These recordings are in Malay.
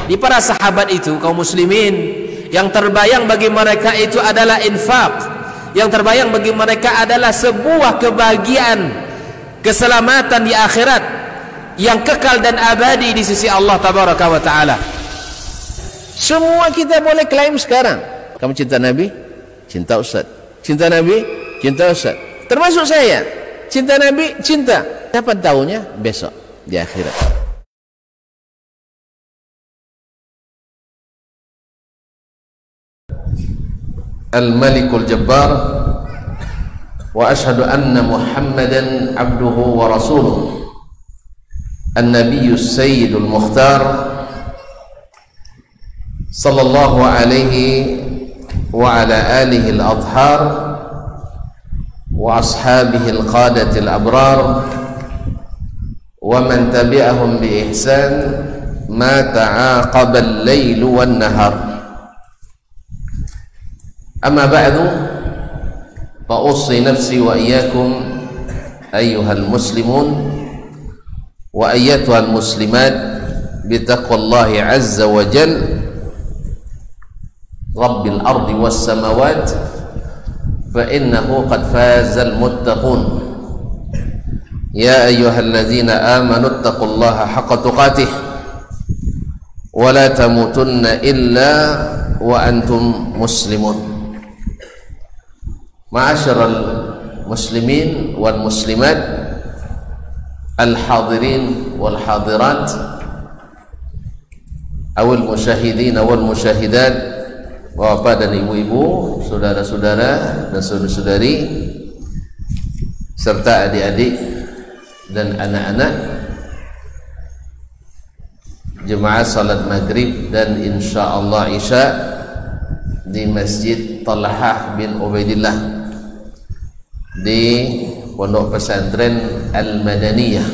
Di para sahabat itu, kaum muslimin, yang terbayang bagi mereka itu adalah infak, yang terbayang bagi mereka adalah sebuah kebahagiaan, keselamatan di akhirat yang kekal dan abadi di sisi Allah tabaraka wa taala. Semua kita boleh klaim sekarang. Kamu cinta Nabi? Cinta Ustaz. Cinta Nabi? Cinta Ustaz. Termasuk saya. Cinta Nabi? Cinta. Kapan tahunya? Besok di akhirat. Al-Malikul Jabbar, wa ashhadu anna Muhammadan abduhu wa rasuluh, an-nabiyyus sayyidul mukhtar, sallallahu alaihi wa ala alihi al-adhar wa ashabihi al-qadati al-abrar wa man tabi'ahum bi ihsan ma ta'aqaba al-lailu wan-nahar. أما بعد فأوصي نفسي وإياكم أيها المسلمون وأيتها المسلمات بتقوى الله عز وجل رب الأرض والسماوات فإنه قد فاز المتقون. يا أيها الذين آمنوا اتقوا الله حق تقاته ولا تموتن إلا وأنتم مسلمون. Ma'asyiral muslimin wal muslimat, al-hadirin wal hadirat, awal musyahidin wal musyahidat, bapak dan ibu-ibu, saudara-saudara dan saudari-saudari, serta adik-adik dan anak-anak, jemaah salat maghrib dan insyaallah isya di Masjid Talhah bin Ubaidillah di Pondok Pesantren Al-Madaniyah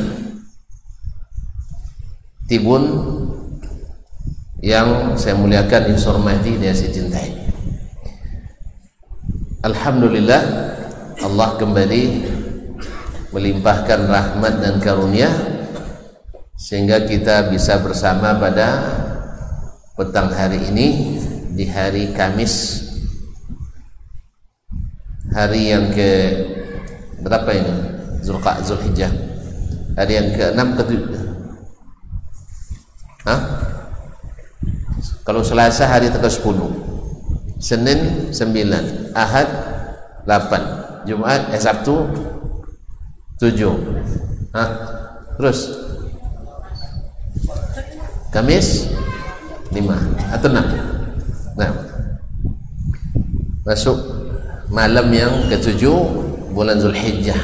Tibun yang saya muliakan, dihormati dan saya cintai. Alhamdulillah, Allah kembali melimpahkan rahmat dan karunia sehingga kita bisa bersama pada petang hari ini di hari Kamis, hari yang ke berapa ini? Zulhijjah, hari yang ke-6 ke-7. Kalau Selasa hari ke-10, Senin 9, Ahad 8, Jumat Sabtu 7. Terus Kamis 5 atau 6. Nah, masuk malam yang ke-7 bulan Zulhijjah,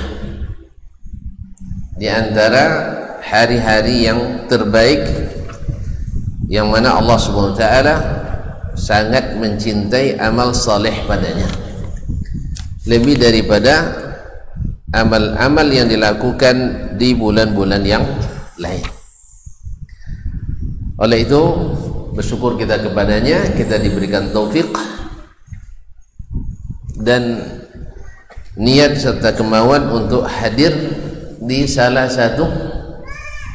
di antara hari-hari yang terbaik yang mana Allah Subhanahu wa taala sangat mencintai amal saleh padanya lebih daripada amal-amal yang dilakukan di bulan-bulan yang lain. Oleh itu bersyukur kita kepadanya, kita diberikan taufik dan niat serta kemauan untuk hadir di salah satu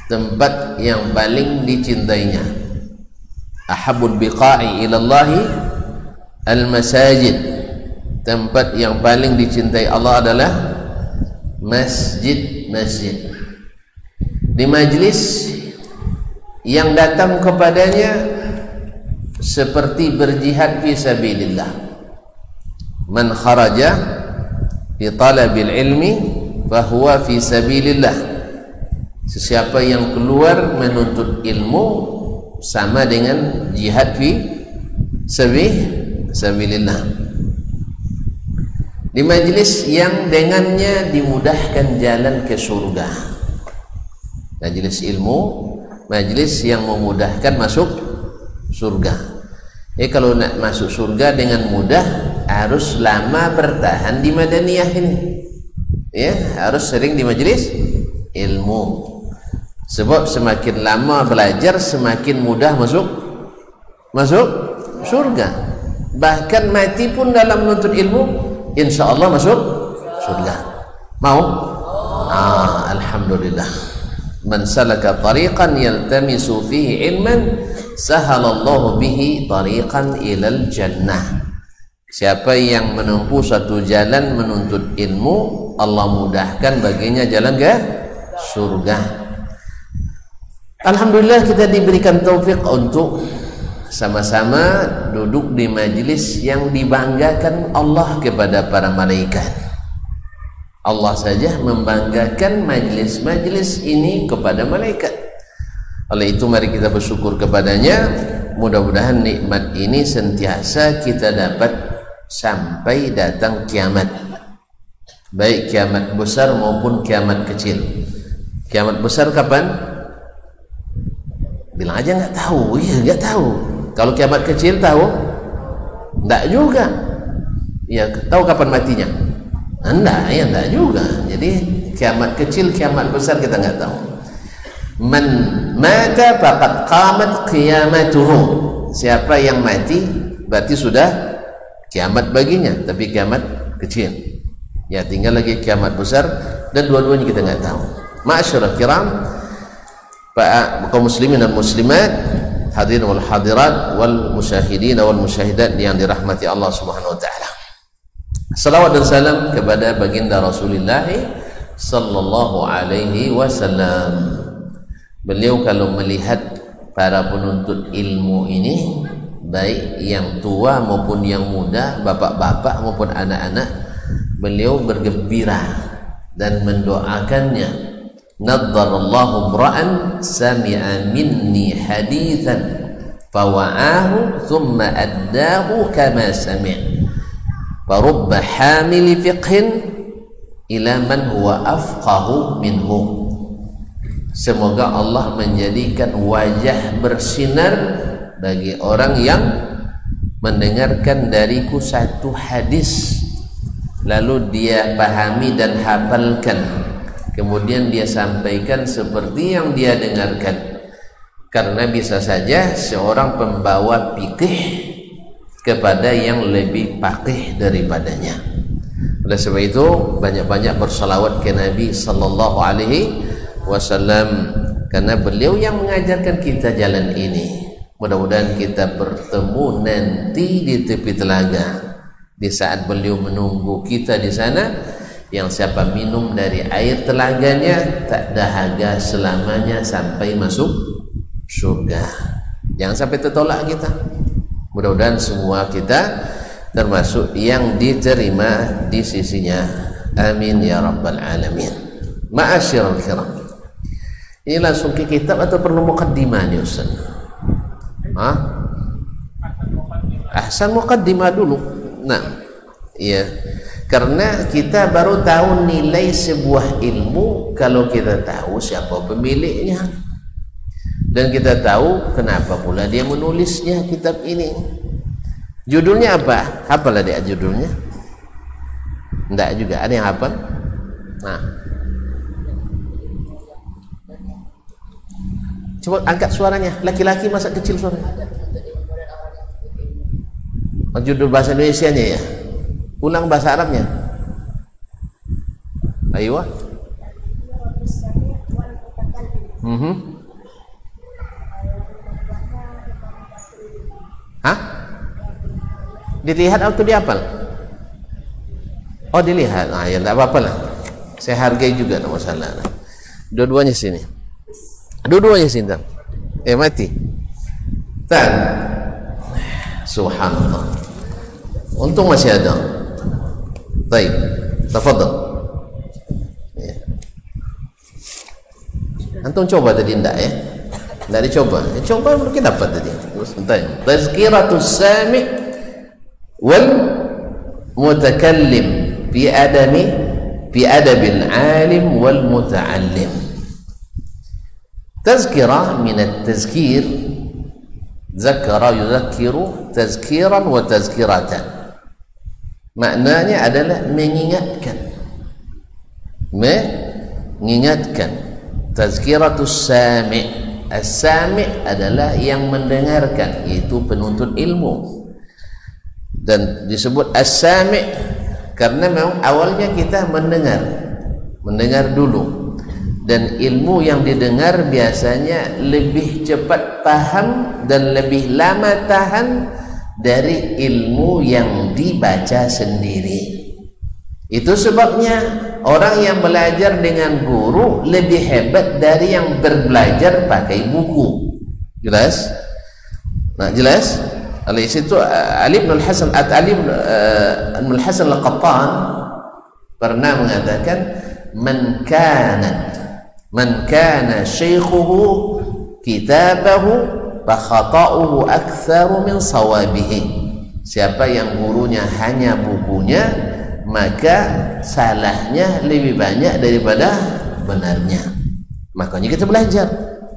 tempat yang paling dicintainya. Ahabbul biqa'i ilallahi al-masajid, tempat yang paling dicintai Allah adalah masjid-masjid. Di majlis yang datang kepadanya seperti berjihad fi sabilillah. Man kharaja fi talabil ilmi fahuwa fi sabilillah. Sesiapa yang keluar menuntut ilmu sama dengan jihad fi sabilillah. Di majlis yang dengannya dimudahkan jalan ke surga. Majlis ilmu, majlis yang memudahkan masuk surga. Kalau nak masuk surga dengan mudah harus lama bertahan di Madaniyah ini, ya, harus sering di majlis ilmu. Sebab semakin lama belajar semakin mudah masuk surga. Bahkan mati pun dalam menuntut ilmu, insya Allah masuk surga. Mau? Alhamdulillah. Man salaka tariqan yaltamisu fihi ilman sahalallahu bihi tariqan ilal jannah. Siapa yang menempuh satu jalan menuntut ilmu, Allah mudahkan baginya jalan ke surga. Alhamdulillah kita diberikan taufik untuk sama-sama duduk di majlis yang dibanggakan Allah kepada para malaikat. Allah saja membanggakan majlis-majlis ini kepada malaikat. Oleh itu mari kita bersyukur kepadanya. Mudah-mudahan nikmat ini sentiasa kita dapat sampai datang kiamat, baik kiamat besar maupun kiamat kecil. Kiamat besar kapan? Bilang aja nggak tahu. Ya nggak tahu. Kalau kiamat kecil tahu? Nggak juga. Ya tahu kapan matinya? Enggak, ya enggak juga. Jadi kiamat kecil, kiamat besar kita nggak tahu. Man mata faqad qamat qiyamatuhu. Siapa yang mati berarti sudah kiamat baginya, tapi kiamat kecil. Ya tinggal lagi kiamat besar, dan dua-duanya kita nggak tahu. Ma'asyiral kiram, kaum muslimin dan muslimat, hadirin wal hadirat, wal musyahidin wal musyahidat yang dirahmati Allah Subhanahu wa taala. Salawat dan salam kepada baginda Rasulullah sallallahu alaihi wasallam. Beliau kalau melihat para penuntut ilmu ini, baik yang tua maupun yang muda, bapak-bapak maupun anak-anak, beliau bergembira dan mendoakannya. Nadarallahu imra'an sami'a minni hadithan fawa'ahu thumma addahu kama sami'. Farubba hamili fiqhin ila man huwa afqahu minhu. Semoga Allah menjadikan wajah bersinar bagi orang yang mendengarkan dariku satu hadis, lalu dia pahami dan hafalkan, kemudian dia sampaikan seperti yang dia dengarkan. Karena bisa saja seorang pembawa fikih kepada yang lebih faqih daripadanya. Oleh sebab itu banyak-banyak bersalawat ke Nabi sallallahu alaihi wasallam, karena beliau yang mengajarkan kita jalan ini. Mudah-mudahan kita bertemu nanti di tepi telaga, di saat beliau menunggu kita di sana, yang siapa minum dari air telaganya tak dahaga selamanya sampai masuk surga. Jangan sampai tertolak kita. Mudah-mudahan semua kita termasuk yang diterima di sisinya. Amin ya rabbal alamin. Ma'asyiral kiram, ini langsung ke kitab atau perlu muqaddimah nih Ustaz? Ahsan muqaddimah dulu. Nah, iya. Karena kita baru tahu nilai sebuah ilmu kalau kita tahu siapa pemiliknya, dan kita tahu kenapa pula dia menulisnya kitab ini. Judulnya apa? Apalah dia judulnya? Enggak juga, ada yang hafal? Nah, coba angkat suaranya, laki-laki masa kecil suaranya. Judul bahasa Indonesianya ya, ulang bahasa Arabnya. Ayo. Hah? Dilihat atau dihafal? Oh dilihat, nah ya tidak apa-apa lah. Saya hargai juga, tidak masalah. Dua-duanya sini. Dua-duanya sini. Mati. Tak. Subhanallah. Untung masih ada. Baik. Tafadhal. Ya. Antum coba tadi enggak ya? Enggak dicoba. Coba mungkin dapat tadi. Sebentar. Tazkiratus sami' wal mutakallim fi adabil alim wal muta'allim. Tazkirah min at-tazkir, zakara yudzakiru tazkiran wa tazkiratan. Maknanya adalah mengingatkan. Mengingatkan. Tazkiratus sami'. As-sami' adalah yang mendengarkan, yaitu penuntut ilmu. Dan disebut as-sami' karena memang awalnya kita mendengar dulu. dan ilmu yang didengar biasanya lebih cepat paham dan lebih lama tahan dari ilmu yang dibaca sendiri. Itu sebabnya orang yang belajar dengan guru lebih hebat dari yang berbelajar pakai buku. Jelas? Nah, jelas? Oleh situ Ali bin Al-Hasan Al-Qattan pernah mengatakan, man kana syaikhuhu kitabahu fa khata'uhu aktsaru min sawabihi. Siapa yang gurunya hanya bukunya, maka salahnya lebih banyak daripada benarnya. Makanya kita belajar,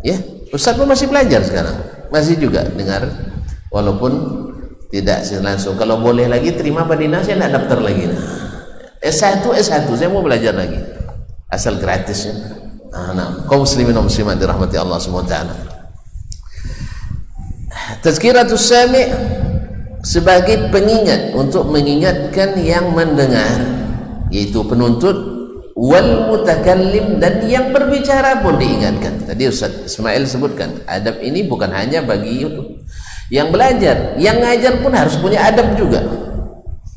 ya. Ustaz pun masih belajar sekarang, masih juga dengar, walaupun tidak langsung. Kalau boleh lagi terima Madinah, saya nak daftar lagi. S1 saya mau belajar lagi, asal gratis ya. Nah, kaum muslimin dan muslimat dirahmati Allah SWT. Tazkiratus sami' sebagai pengingat, untuk mengingatkan yang mendengar, yaitu penuntut, wal mutakallim, dan yang berbicara pun diingatkan. Tadi Ustaz Ismail sebutkan, adab ini bukan hanya bagi yang belajar, yang ngajar pun harus punya adab juga.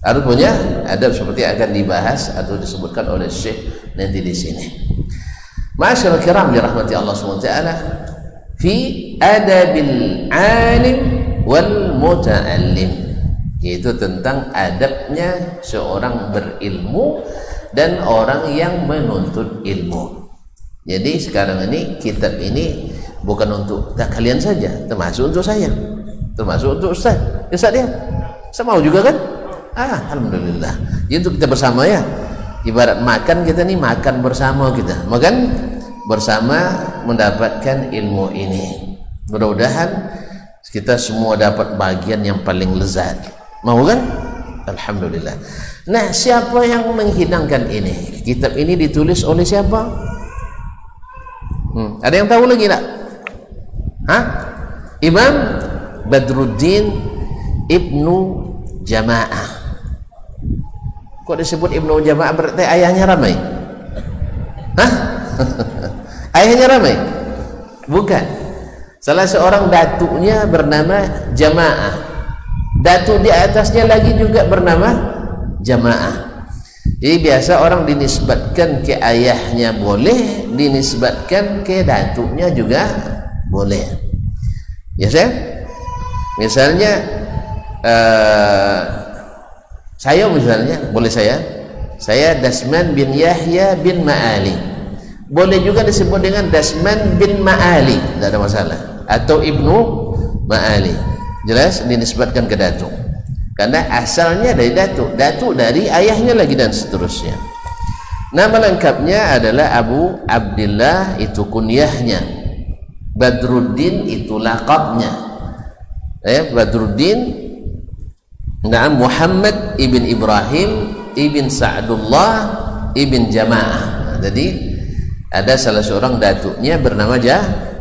Harus punya adab, seperti akan dibahas atau disebutkan oleh Syekh nanti di sini. Ma'asyiral kiram dirahmati Allah SWT, fi adabil alim wal muta'allim, yaitu tentang adabnya seorang berilmu dan orang yang menuntut ilmu. Jadi sekarang ini kitab ini bukan untuk kalian saja, termasuk untuk saya, termasuk untuk Ustaz. Ustaz ya, saya mau juga kan? Alhamdulillah. Jadi untuk kita bersama ya, ibarat makan kita nih, makan bersama, kita makan bersama mendapatkan ilmu ini. Mudah-mudahan kita semua dapat bagian yang paling lezat. Mau kan? Alhamdulillah. Nah, siapa yang menghidangkan ini? Kitab ini ditulis oleh siapa? Ada yang tahu lagi tak? Imam Badruddin Ibnu Jamaah. Kok disebut Ibnu Jamaah? Berarti ayahnya ramai? Ayahnya ramai? Bukan. Salah seorang datuknya bernama Jamaah. Datuk di atasnya lagi juga bernama Jamaah. Jadi biasa orang dinisbatkan ke ayahnya boleh, dinisbatkan ke datuknya juga boleh. Ya saya? Misalnya saya misalnya, boleh saya Dasman bin Yahya bin Ma'ali. Boleh juga disebut dengan Dasman bin Ma'ali, tidak ada masalah. Atau Ibnu Ma'ali. Jelas dinisbatkan ke datuk. Karena asalnya dari datuk, datuk dari ayahnya lagi, dan seterusnya. Nama lengkapnya adalah Abu Abdillah, itu kunyahnya. Badruddin itu laqabnya. Badruddin Muhammad ibn Ibrahim ibn Sa'dullah ibn Jamaah. Jadi ada salah seorang datuknya bernama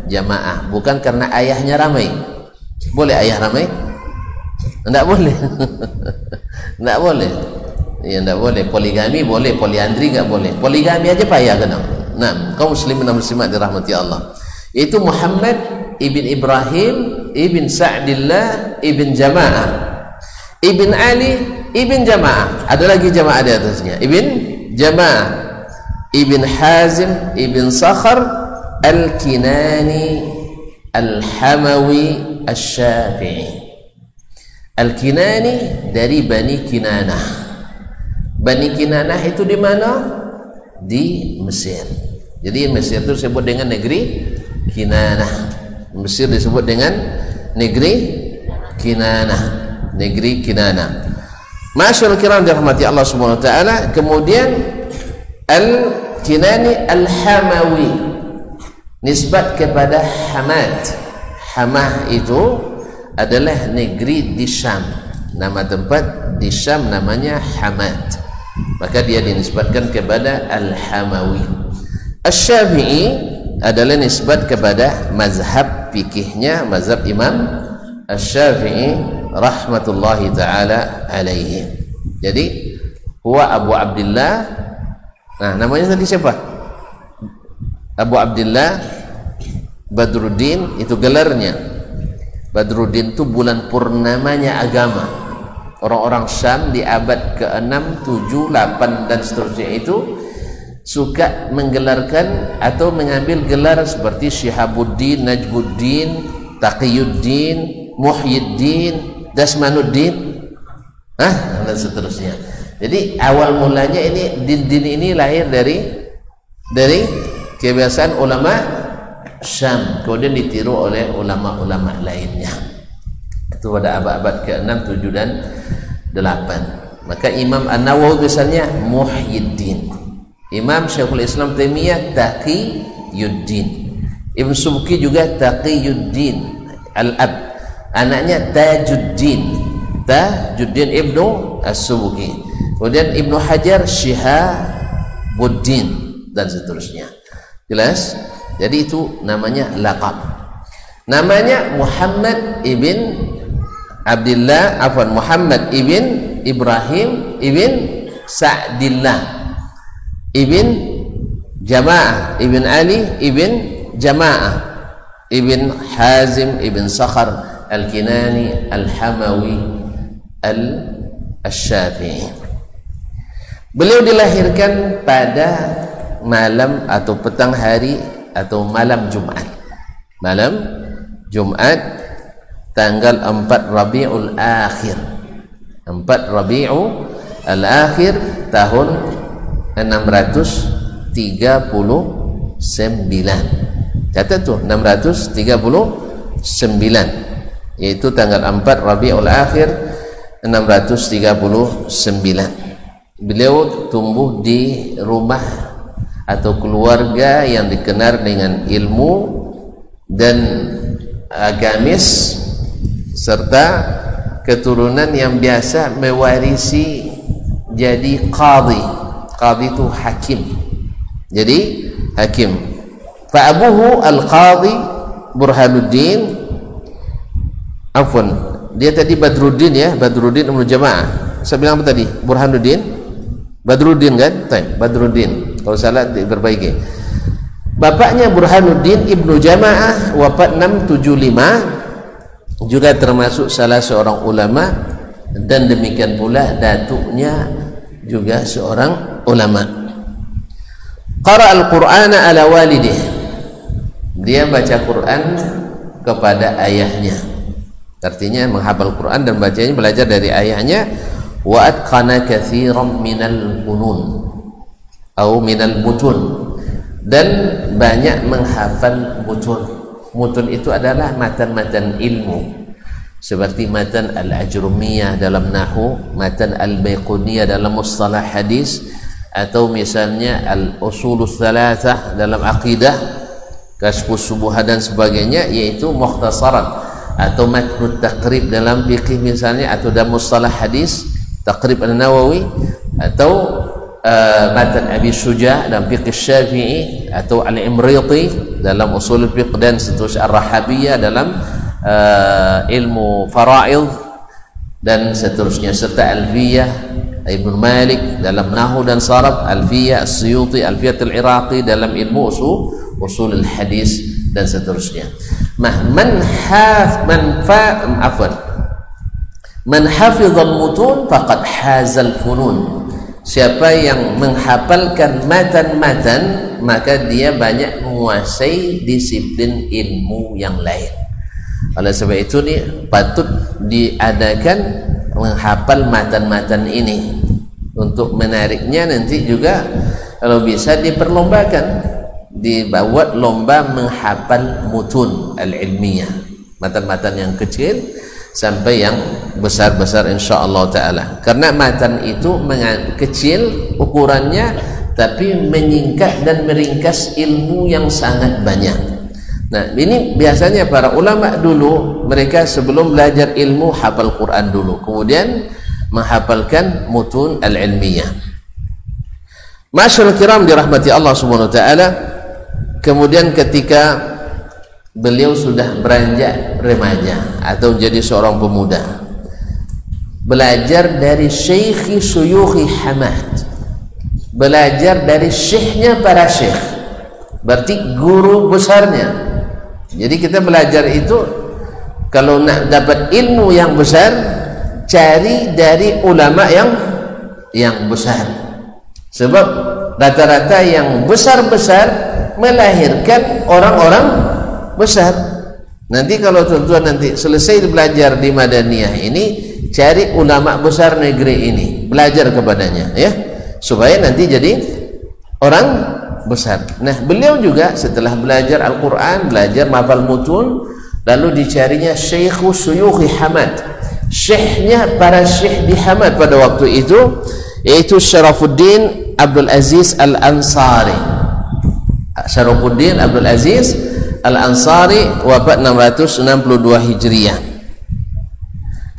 Jamaah, bukan karena ayahnya ramai. Boleh ayah ramai? Tidak boleh. Tidak boleh. Ya, tidak boleh. Poligami boleh, poliandri nggak boleh. Poligami aja payah kena. Nah, kaum muslimin dan muslimat dirahmati Allah. Itu Muhammad ibn Ibrahim ibn Sa'dillah ibn Jamaah, Ibn Ali Ibn Jamaah. Ada lagi Jamaah di atasnya, Ibn Jamaah, Ibn Hazim Ibn Sakhar Al-Kinani Al-Hamawi Al-Syafi'i. Al-Kinani dari Bani Kinanah. Bani Kinanah itu di mana? Di Mesir. Jadi Mesir itu disebut dengan negeri Kinanah. Mesir disebut dengan negeri Kinanah. Negeri Kinanah. Masyaallah kiram dirahmati Allah Subhanahu wa taala. Kemudian Al-Kinani Al-Hamawi, nisbat kepada Hamad. Hamah itu adalah negeri di Syam. Nama tempat di Syam namanya Hamad. Maka dia dinisbatkan kepada Al-Hamawi. Asy-Syafi'i adalah nisbat kepada mazhab fikihnya, mazhab Imam Asy-Syafi'i rahmatullahi taala alaihi. Jadi huwa Abu Abdillah. Nah, namanya tadi siapa? Abu Abdillah Badruddin, itu gelarnya. Badruddin itu bulan purnamanya agama. Orang-orang Syam di abad ke-6, 7, 8 dan seterusnya itu suka menggelarkan atau mengambil gelar seperti Syihabuddin, Najmuddin, Taqiyuddin, Muhyiddin, Dasmanuddin, dan seterusnya. Jadi awal mulanya ini din ini lahir dari kebiasaan ulama Syam, kemudian ditiru oleh ulama-ulama lainnya. Itu pada abad ke-6, 7 dan 8. Maka Imam An-Nawawi misalnya Muhyiddin, Imam Syekhul Islam Taimiyah Taqiyuddin, Ibn Subki juga Taqiyuddin Al-Ab, anaknya Tajuddin Ibnu As-Subki, kemudian Ibnu Hajar Syihabuddin dan seterusnya. Jelas? Jadi itu namanya laqab. Namanya Muhammad ibn Abdullah, Muhammad ibn Ibrahim ibn Sa'dillah ibn Jama'ah ibn Ali ibn Jama'ah ibn Hazim ibn Sakhar Al-Kinani Al-Hamawi Al-Syafi'i. Beliau dilahirkan pada malam atau petang hari atau malam Jumat. Malam Jumat tanggal 4 Rabiul Akhir. 4 Rabiul Akhir tahun 639. Catat tuh 639, yaitu tanggal 4 Rabiul Akhir 639. Beliau tumbuh di rumah atau keluarga yang dikenal dengan ilmu dan agamis serta keturunan yang biasa mewarisi jadi qadhi. Qadhi itu hakim. Jadi hakim. Fa abuhu al-qadhi Burhanuddin, dia tadi Badruddin ya, Badruddin Ibnu Jama'ah. Saya bilang apa tadi? Burhanuddin, Badruddin kan? Badruddin. Kalau salah diperbaiki. Bapaknya Burhanuddin Ibnu Jama'ah wafat 675, juga termasuk salah seorang ulama, dan demikian pula datuknya juga seorang ulama. Qara al-Qur'ana ala walidih. Dia baca Quran kepada ayahnya. Artinya menghafal Quran dan bacanya belajar dari ayahnya. Wa atqana katsiran minal funun atau minal mutun, dan banyak menghafal mutun. Mutun itu adalah matan-matan ilmu, seperti matan al-Ajrumiyah dalam nahwu, matan al-Baiquniyah dalam mustalah hadis, atau misalnya al-Usulus Thalathah dalam akidah, Kashfus Syubhat dan sebagainya, yaitu mukhtasaran, atau matnut taqrib dalam fikih misalnya, atau dalam mustalah hadis Taqrib An-Nawawi, atau matan Abi Syuja dalam fiqh Syafi'i, atau Al-Imriti dalam usul fiqh dan seterusnya, Ar-Rahabiyah dalam ilmu faraid dan seterusnya, serta Alfiyah Ibnu Malik dalam nahwu dan saraf, Alfiyah As-Suyuti, Alfiyah Al-Iraqi dalam ilmu usul hadis dan seterusnya. Man hafizal mutun faqad hazal funun. Siapa yang menghafalkan matan-matan, maka dia banyak menguasai disiplin ilmu yang lain. Oleh sebab itu nih patut diadakan menghafal matan-matan ini. Untuk menariknya nanti juga kalau bisa diperlombakan, dibawa lomba menghafal mutun al-ilmiyah, matan-matan yang kecil sampai yang besar-besar insyaallah taala. Karena matan itu kecil ukurannya, tapi menyingkat dan meringkas ilmu yang sangat banyak. Nah, ini biasanya para ulama dulu, mereka sebelum belajar ilmu hafal Quran dulu, kemudian menghafalkan mutun al-ilmiyah. Masyaallah kiram dirahmati Allah Subhanahu wa taala. Kemudian ketika beliau sudah beranjak remaja atau jadi seorang pemuda, belajar dari syekhi suyukhi Hamad, belajar dari syekhnya para syekh. berarti guru besarnya. Jadi kita belajar itu kalau nak dapat ilmu yang besar, cari dari ulama yang besar. Sebab rata-rata yang besar-besar melahirkan orang-orang besar. Nanti kalau tuan-tuan nanti selesai belajar di Madaniyah ini, cari ulama besar negeri ini, belajar kepadanya ya, supaya nanti jadi orang besar. Nah, beliau juga setelah belajar Al-Quran, belajar mafal mutun, lalu dicarinya Syekhu Suyukhi Hamad, syekhnya para syekh di Hamad pada waktu itu, yaitu Syarafuddin Abdul Aziz Al-Ansari. Syarafuddin Abdul Aziz Al-Ansari wafat 662 Hijriah.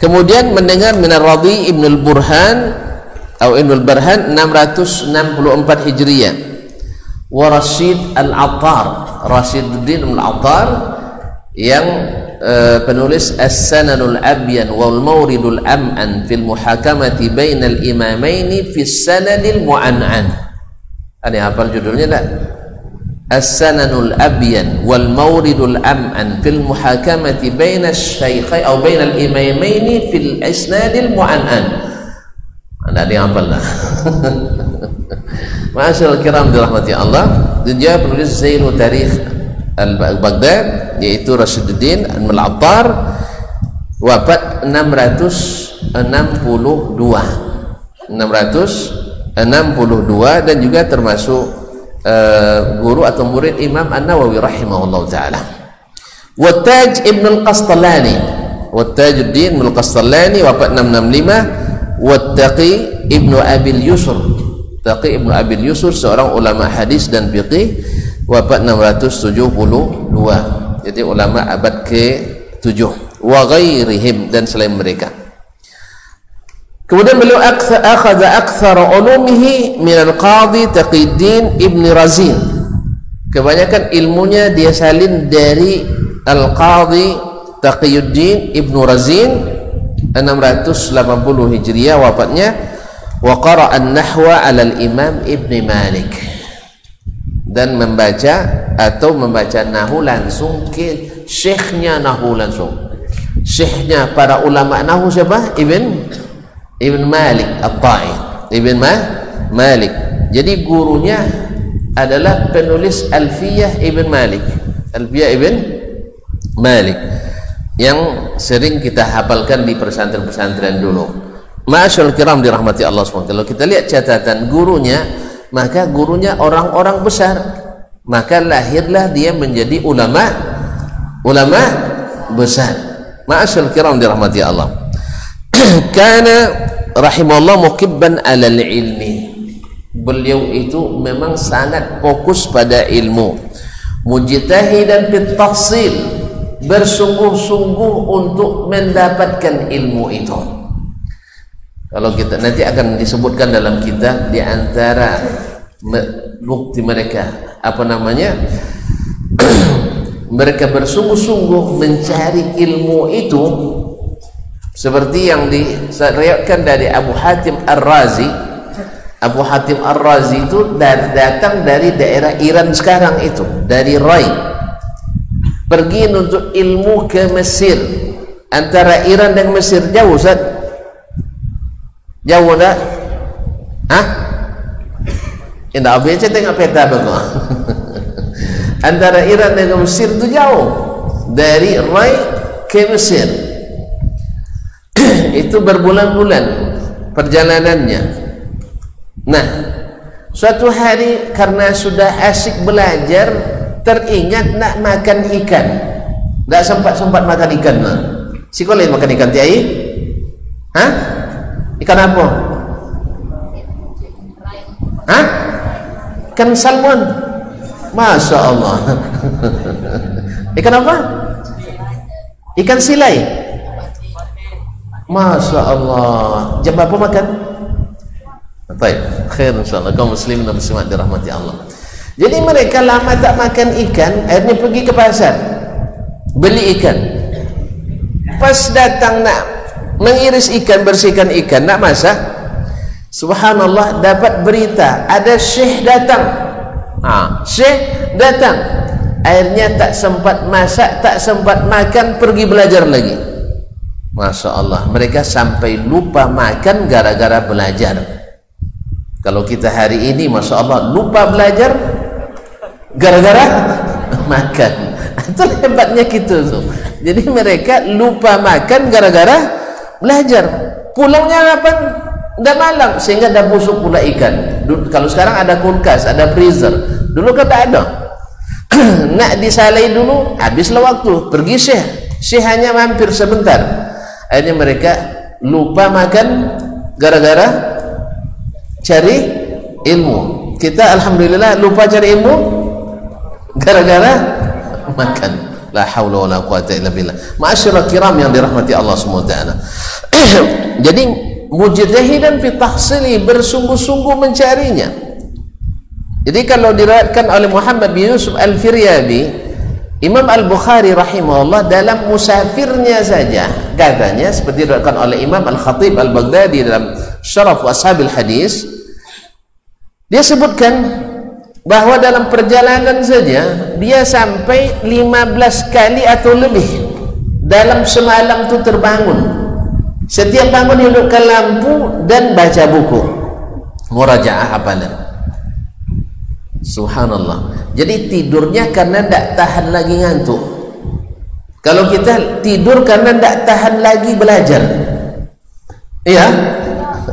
Kemudian mendengar Minar Radhi Ibn Al-Burhan atau Ibn Al-Barhan 664 Hijriah. Wa Rashid Al-Attar, Rashiduddin Al-Attar yang penulis As-Sananul Abyan wal Mawridul Am'an fil Muhakamati bainal Imamaini fis Sanadil Mu'an'an. Ada hafal judulnya tak? As-Sananul Abyan wal Mawridul Am'an fil Muhakamati bainal Syaikhain atau bainal Imamaini fil Isnadil Mu'an'an. Ada yang hafal lah. Ma'asyarul kiram dirahmati Allah. Dan dia penulis Zainu Tarikh Al-Baghdad, yaitu Rashiduddin Al-Attar, wafat 662 dan juga termasuk guru atau murid Imam An-Nawawi rahimahullah ta'ala. Wattaj Ibn Al-Qastalani, Wattajuddin Ibn Al-Qastalani wafat 665. Wattaqi Ibn Abil Yusur, Taqi Ibn Abil Yusur seorang ulama hadis dan fiqih, wafat 672. Jadi ulama abad ke-7. Wa ghairihim, dan selain mereka. Kemudian beliau akhadha akthar ulumihi min al-Qadhi Taqiuddin Ibn Razin. Kebanyakan ilmunya dia salin dari Al-Qadhi Taqiuddin Ibn Razin 680 Hijriah wafatnya. Wa qara'a an-nahwa 'ala al-Imam Ibn Malik, dan membaca nahu langsung ke syekhnya nahu langsung. Syekhnya para ulama nahu siapa? Ibn Malik At-Ta'i, Ibn Malik. Jadi gurunya adalah penulis Alfiyah Ibn Malik, Alfiyah Ibn Malik, yang sering kita hafalkan di pesantren-pesantren dulu. Ma'asyarul kiram dirahmati Allah SWT. Kalau kita lihat catatan gurunya, maka gurunya orang-orang besar, maka lahirlah dia menjadi ulama besar. Ma'asyarul kiram dirahmati Allah. Kana rahimahullah muqibban alal ilmi. Beliau itu memang sangat fokus pada ilmu. Mujtahidan fit tafsil, bersungguh-sungguh untuk mendapatkan ilmu itu. Kalau kita nanti akan disebutkan dalam kitab, di antara bukti mereka apa namanya mereka bersungguh-sungguh mencari ilmu itu, seperti yang diriwayatkan dari Abu Hatim Ar-Razi. Abu Hatim Ar-Razi itu datang dari daerah Iran sekarang itu, dari Rai, pergi untuk ilmu ke Mesir. Antara Iran dan Mesir jauh, Ustaz? Jauh tak? Hah? Indah biasa tengok peta bagus. Antara Iran dan Mesir itu jauh, dari Rai ke Mesir. Itu berbulan-bulan perjalanannya. Nah, suatu hari karena sudah asyik belajar, teringat nak makan ikan. Tak sempat makan ikan lah. Sekolah makan ikan tiai? Hah? Ikan apa? Hah? Ikan salmon. Masya Allah. Ikan apa? Ikan silai. Masya Allah. Jam berapa makan? Baik, khair insyaAllah. Kaum muslimin dan muslimat dirahmati Allah. Jadi mereka lama tak makan ikan, akhirnya pergi ke pasar beli ikan. Pas datang nak mengiris ikan, bersihkan ikan, nak masak, subhanallah, dapat berita ada syekh datang Syekh datang, akhirnya tak sempat masak, tak sempat makan, pergi belajar lagi. Masya Allah, mereka sampai lupa makan gara-gara belajar. Kalau kita hari ini Masya Allah lupa belajar gara-gara makan. Itu hebatnya gitu tuh. Jadi mereka lupa makan gara-gara belajar. Pulangnya kapan? Udah malam, sehingga dah busuk pula ikan. Kalau sekarang ada kulkas, ada freezer. Dulu kan tak ada. Nak disalai dulu, habislah waktu. Pergi Syekh hanya mampir sebentar. Akhirnya mereka lupa makan gara-gara cari ilmu. Kita alhamdulillah lupa cari ilmu gara-gara makan. La haula wala quwata illa billah. Ma'asyiral kiram yang dirahmati Allah Subhanahu wa taala. Jadi mujtahidan fi tahsili, bersungguh-sungguh mencarinya. Jadi kalau diriwayatkan oleh Muhammad bin Yusuf Al-Firyabi, Imam Al-Bukhari rahimahullah dalam musafirnya saja katanya, seperti diriwayatkan oleh Imam Al-Khatib Al-Baghdadi dalam Syaraf Ashabil Hadis, dia sebutkan bahwa dalam perjalanan saja dia sampai 15 kali atau lebih dalam semalam itu terbangun. Setiap bangun hidupkan lampu dan baca buku, murajaah hafalan. Subhanallah. Jadi tidurnya karena tidak tahan lagi ngantuk. Kalau kita tidur karena tidak tahan lagi belajar, iya,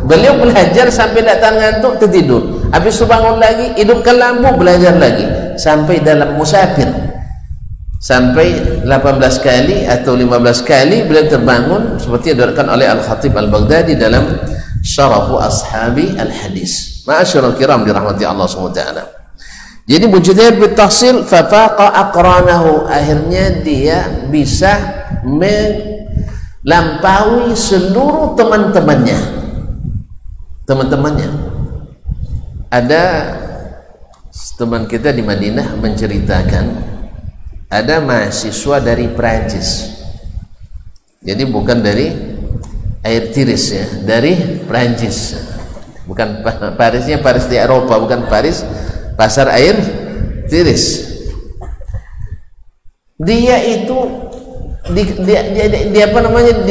beliau belajar sampai tidak tahan ngantuk, tertidur. Habis itu bangun lagi, hidupkan lampu, belajar lagi, sampai dalam musafir sampai 18 kali atau 15 kali beliau terbangun, seperti yang diriwayatkan oleh Al-Khatib Al-Baghdadi dalam Syarafu Ashabi Al-Hadis. Ma'asyiral kiram dirahmati Allah SWT. Jadi mujtahid bitahsil fafaqa aqranahu, akhirnya dia bisa melampaui seluruh teman-temannya. Ada teman kita di Madinah menceritakan ada mahasiswa dari Prancis. Jadi bukan dari air tiris ya, dari Prancis. Bukan Parisnya Paris di Eropa, bukan Paris pasar air tiris. Dia itu di apa namanya,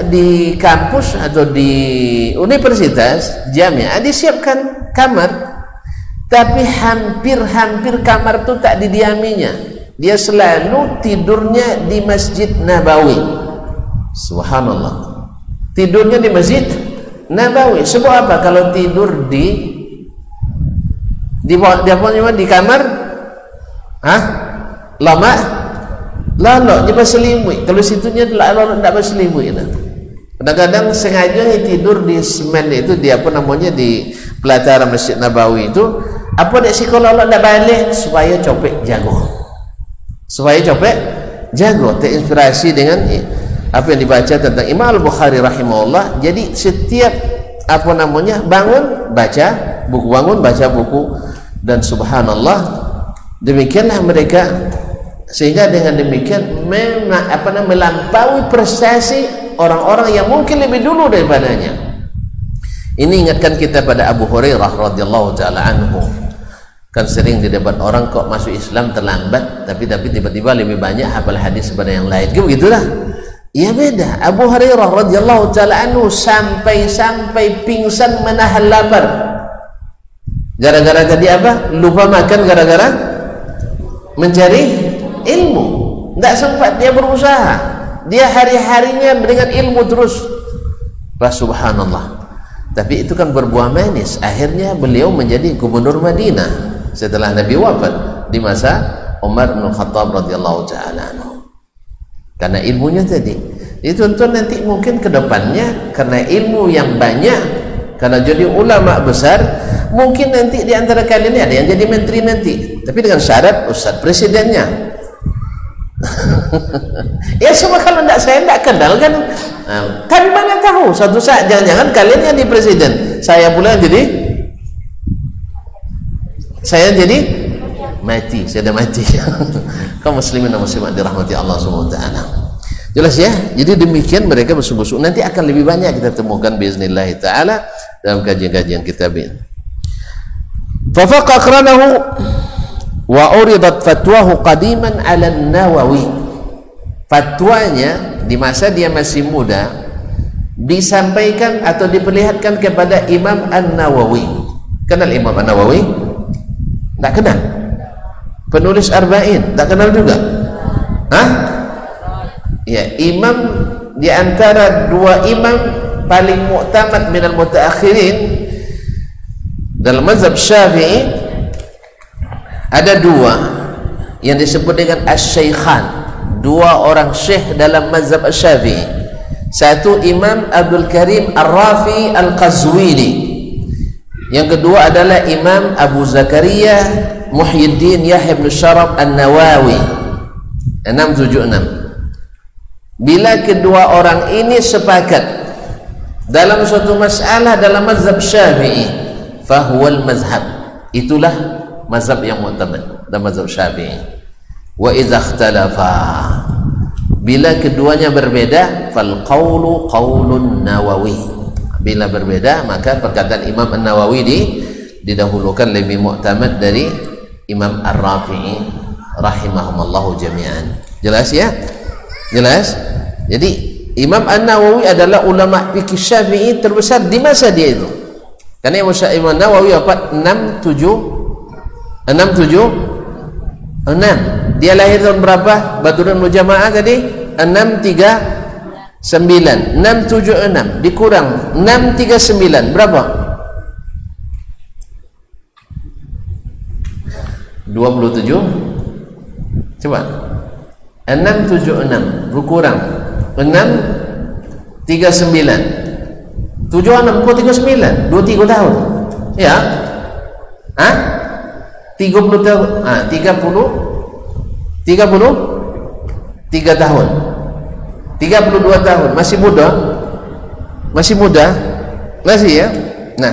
di kampus atau di universitas Jamiah disiapkan kamar, tapi hampir kamar itu tak didiaminya. Dia selalu tidurnya di Masjid Nabawi. Subhanallah, tidurnya di Masjid Nabawi. Sebab apa? Kalau tidur di kamar, lama lalu dia berselimut. Kalau situnya lalu tidak berselimut. Kadang-kadang sengaja tidur di semen itu, di apa namanya, di pelataran Masjid Nabawi itu. Apa dia sekolah tidak balik supaya copek jago, terinspirasi dengan apa yang dibaca tentang Imam Al-Bukhari rahimahullah. Jadi setiap apa namanya bangun baca buku, dan subhanallah demikianlah mereka, sehingga dengan demikian melampaui prestasi orang-orang yang mungkin lebih dulu daripadanya. Ini ingatkan kita pada Abu Hurairah radhiyallahu taala anhu. Kan sering didebat orang kok masuk Islam terlambat, tapi tiba-tiba lebih banyak hafal hadis daripada yang lain. Begitulah. Ya beda. Abu Hurairah radhiyallahu taala anhu sampai pingsan menahan lapar. Gara-gara tadi apa? Lupa makan gara-gara mencari ilmu. Tidak sempat dia berusaha. Dia hari-harinya dengan ilmu terus. Subhanallah. Tapi itu kan berbuah manis. Akhirnya beliau menjadi gubernur Madinah setelah Nabi wafat di masa Umar bin Khattab radhiyallahu taala anhu. Karena ilmunya tadi. Itu nanti mungkin kedepannya karena ilmu yang banyak, karena jadi ulama besar, mungkin nanti di antara kalian ini ada yang jadi menteri nanti, tapi dengan syarat ustaz presidennya. Ya semua, kalau saya tidak kenal kan, kami mana tahu suatu saat jangan-jangan kalian yang di presiden, saya pula jadi mati, saya dah mati. Kaum muslimin dan muslimat dirahmati Allah Subhanahu wa taala. Jelas ya. Jadi demikian mereka bersungguh-sungguh. Nanti akan lebih banyak kita temukan biiznillah taala dalam kajian-kajian kitab ini. Fafaqa aqranahu wa uridat fatwahu qadiman 'ala an-Nawawi. Fatwanya di masa dia masih muda disampaikan atau diperlihatkan kepada Imam An-Nawawi. Kenal Imam An-Nawawi? Tak kenal. Penulis Arba'in, tak kenal juga? Hah? Ya, imam di antara dua imam paling mu'tamad minal mutaakhirin dalam mazhab Syafi'i. Ada dua yang disebut dengan Asy-Syaikhan, dua orang syekh dalam mazhab Syafi'i. Satu Imam Abdul Karim Ar-Rafi Al-Qazwini, yang kedua adalah Imam Abu Zakaria Muhyiddin Yahya bin Syaraf An-Nawawi. 676. Bila kedua orang ini sepakat dalam suatu masalah dalam mazhab Syafi'i, fahuwal mazhab, itulah mazhab yang mu'tamad dalam mazhab Syafi'i. Wa idza ikhtalafa, bila keduanya berbeda, fal qawlu qawlun Nawawi, bila berbeda maka perkataan Imam An-Nawawi didahulukan lebih mu'tamad dari Imam Ar-Rafi'i rahimahumallahu jami'an. Jelas ya? Jelas? Jadi Imam An-Nawawi adalah ulama fikih Syafi'i terbesar di masa dia itu. Karena Imam An-Nawawi apa? 6. Dia lahir tahun berapa? Badrun Mujamaah tadi 639. 676 dikurang 639 berapa? 27. Coba 676 berkurang 639 76 kok 39 23 tahun ya. Hah? 30 tahun. 33 tahun 32 tahun. Masih muda, masih muda, masih ya. Nah,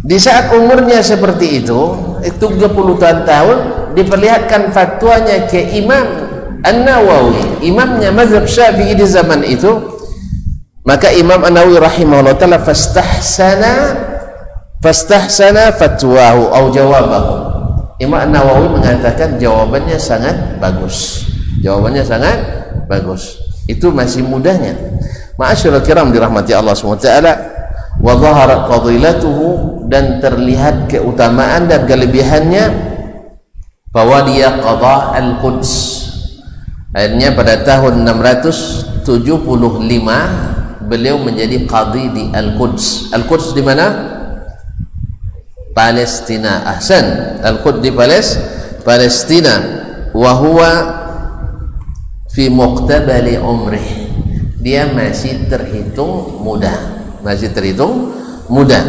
di saat umurnya seperti itu 30 tahun diperlihatkan fatwanya ke Imam An-Nawawi, imamnya mazhab Syafi'i di zaman itu. Maka Imam An-Nawawi rahimahullah ta'ala fastahsana fatwahu atau jawabahu. Imam An-Nawawi mengatakan jawabannya sangat bagus, jawabannya sangat bagus. Itu masih mudanya. Ma'asyiral kiram dirahmati Allah SWT. Wa dhaharat fadilatuhu, dan terlihat keutamaan dan kelebihannya, bahwa dia qadha al-Quds. Akhirnya pada tahun 675 beliau menjadi qadhi di Al-Quds. Al-Quds di mana? Palestina. Ahsan. Al-Quds di Palestina. Wa huwa fi muqtabali umrih. Dia masih terhitung muda, masih terhitung muda.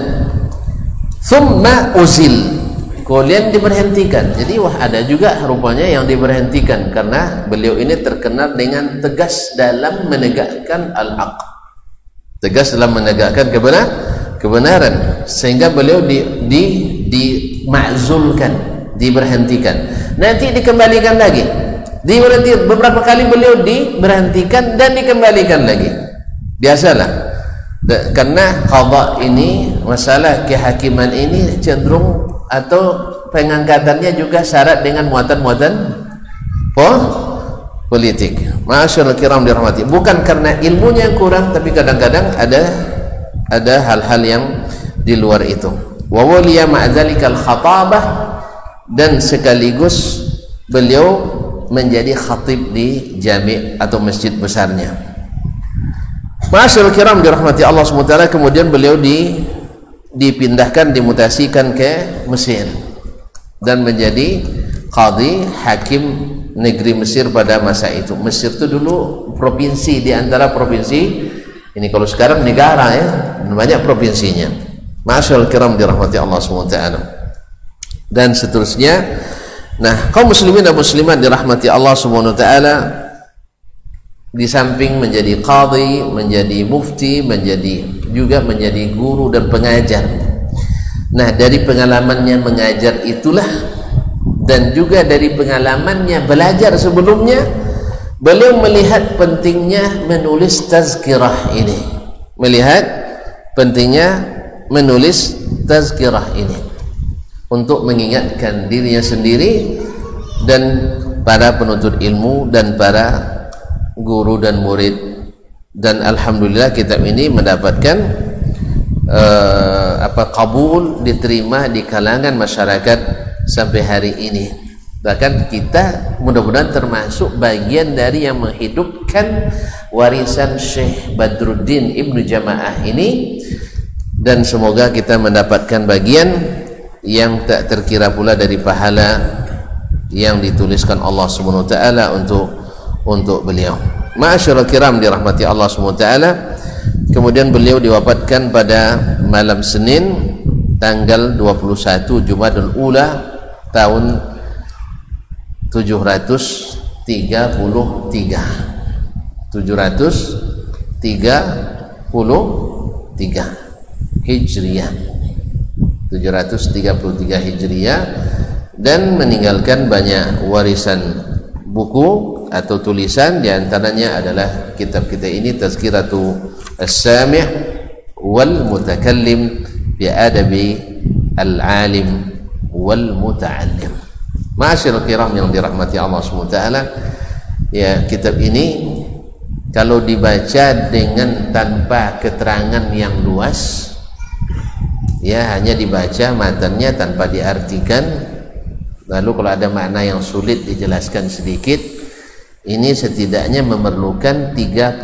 Thumma uzil, kemudian diberhentikan. Jadi ada juga rupanya yang diberhentikan karena beliau ini terkenal dengan tegas dalam menegakkan al-haq, tegas dalam menegakkan kebenaran, sehingga beliau dimakzulkan, diberhentikan. Nanti dikembalikan lagi, beberapa kali beliau diberhentikan dan dikembalikan lagi. Biasalah, karena qadha ini, masalah kehakiman ini cenderung atau pengangkatannya juga syarat dengan muatan-muatan politik. Ma'asyiral kiram dirahmati. Bukan karena ilmunya yang kurang, tapi kadang-kadang ada hal-hal yang di luar itu. Wa waliya ma'dzalikal khatabah, dan sekaligus beliau menjadi khatib di jami' atau masjid besarnya. Ma'asyiral kiram dirahmati Allah SWT. Kemudian beliau dipindahkan, dimutasikan ke Mesir dan menjadi qadhi, hakim negeri Mesir pada masa itu. Mesir itu dulu provinsi di antara provinsi ini, kalau sekarang negara ya, banyak provinsinya. Ma'asyiral kiram dirahmati Allah SWT dan seterusnya. Nah, kaum muslimin dan muslimat dirahmati Allah SWT, di samping menjadi qadhi, menjadi mufti, juga menjadi guru dan pengajar. Nah, dari pengalamannya mengajar itulah, dan juga dari pengalamannya belajar sebelumnya, beliau melihat pentingnya menulis tazkirah ini, melihat pentingnya menulis tazkirah ini. untuk mengingatkan dirinya sendiri dan para penuntut ilmu dan para guru dan murid. Dan alhamdulillah kitab ini mendapatkan kabul, diterima di kalangan masyarakat sampai hari ini. Bahkan kita mudah-mudahan termasuk bagian dari yang menghidupkan warisan Syekh Badruddin Ibnu Jamaah ini, dan semoga kita mendapatkan bagian yang tak terkira pula dari pahala yang dituliskan Allah Subhanahu wa taala untuk beliau. Ma'asyiral kiram dirahmati Allah Subhanahu wa taala. Kemudian beliau diwafatkan pada malam Senin tanggal 21 Jumadil Ula tahun 733 Hijriyah, 733 Hijriyah, dan meninggalkan banyak warisan buku atau tulisan. Di antaranya adalah kitab kita ini, Tazkiratu As-Sami' wal Mutakallim bi Adabi Al-Alim wal Muta'allim. Ma'asyiral kiram yang dirahmati Allah SWT, ya, kitab ini kalau dibaca dengan tanpa keterangan yang luas, ya, hanya dibaca matanya tanpa diartikan, lalu kalau ada makna yang sulit dijelaskan sedikit, ini setidaknya memerlukan 36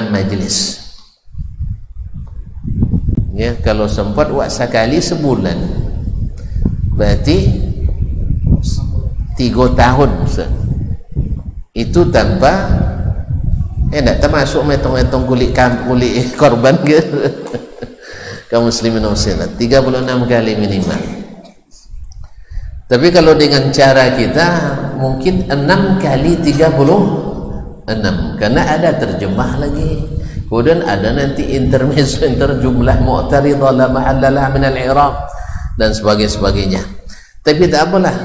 majelis. Ya, kalau sempat sekali sebulan, berarti 3 tahun itu tanpa tak termasuk metong-metong kulit korban gitu. Kaum muslimin dan muslimat 36 kali minimal. Tapi kalau dengan cara kita mungkin 6 kali 36, karena ada terjemah lagi, kemudian ada nanti intermezzo jumlah mu'taridah la mahallalah min al-i'rab dan sebagainya. Tapi tak apalah,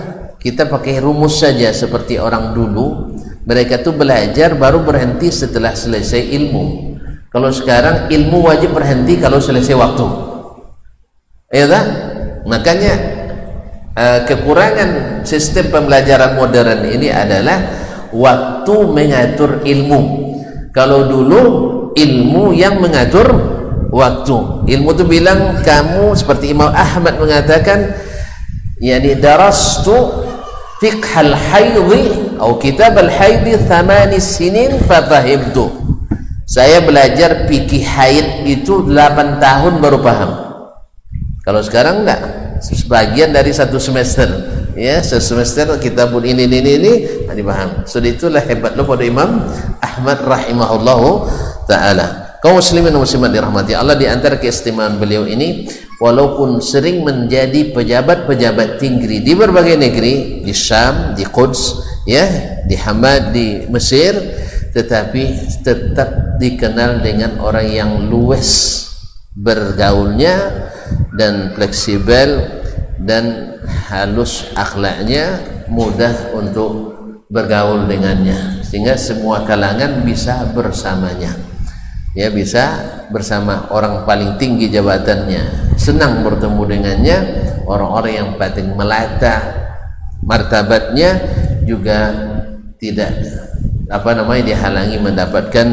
kita pakai rumus saja seperti orang dulu. Mereka tuh belajar baru berhenti setelah selesai ilmu. Kalau sekarang ilmu wajib berhenti kalau selesai waktu, ya tak? Makanya kekurangan sistem pembelajaran modern ini adalah waktu mengatur ilmu. Kalau dulu ilmu yang mengatur waktu. Ilmu itu bilang, kamu seperti Imam Ahmad mengatakan, yani darastu fiqhal haidhi atau kitab al-haidhi 8 sinin fafahimtu. Saya belajar fikih haid itu 8 tahun baru paham. Kalau sekarang enggak, sebagian dari 1 semester, ya, semester kita pun ini tadi paham. So itulah hebatnya pada Imam Ahmad rahimahullahu taala. Kaum muslimin dan muslimat dirahmati Allah, di antara keistimewaan beliau ini, walaupun sering menjadi pejabat-pejabat tinggi di berbagai negeri, di Syam, di Quds, ya, di Hamad, di Mesir, tetapi tetap dikenal dengan orang yang luwes bergaulnya dan fleksibel dan halus akhlaknya, mudah untuk bergaul dengannya, sehingga semua kalangan bisa bersamanya. Ya, bisa bersama orang paling tinggi jabatannya, senang bertemu dengannya. Orang-orang yang paling melata martabatnya juga tidak dihalangi mendapatkan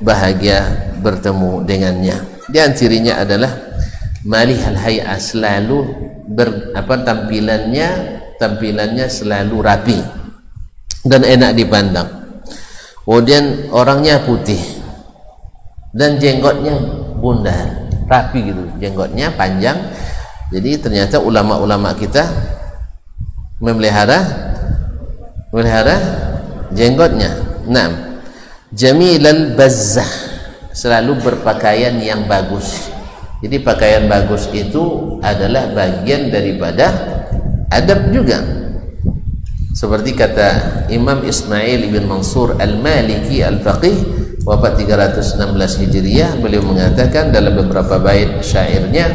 bahagia bertemu dengannya. Di antaranya adalah malihal hay'ah, selalu tampilannya selalu rapi dan enak dipandang. Kemudian orangnya putih dan jenggotnya bundar, rapi gitu, jenggotnya panjang. Jadi ternyata ulama-ulama kita memelihara jenggotnya. Nah, jamilal bazzah, selalu berpakaian yang bagus. Jadi pakaian bagus itu adalah bagian daripada adab juga. Seperti kata Imam Ismail bin Mansur Al-Maliki Al-Faqih, wafat 316 Hijriyah, beliau mengatakan dalam beberapa bait syairnya,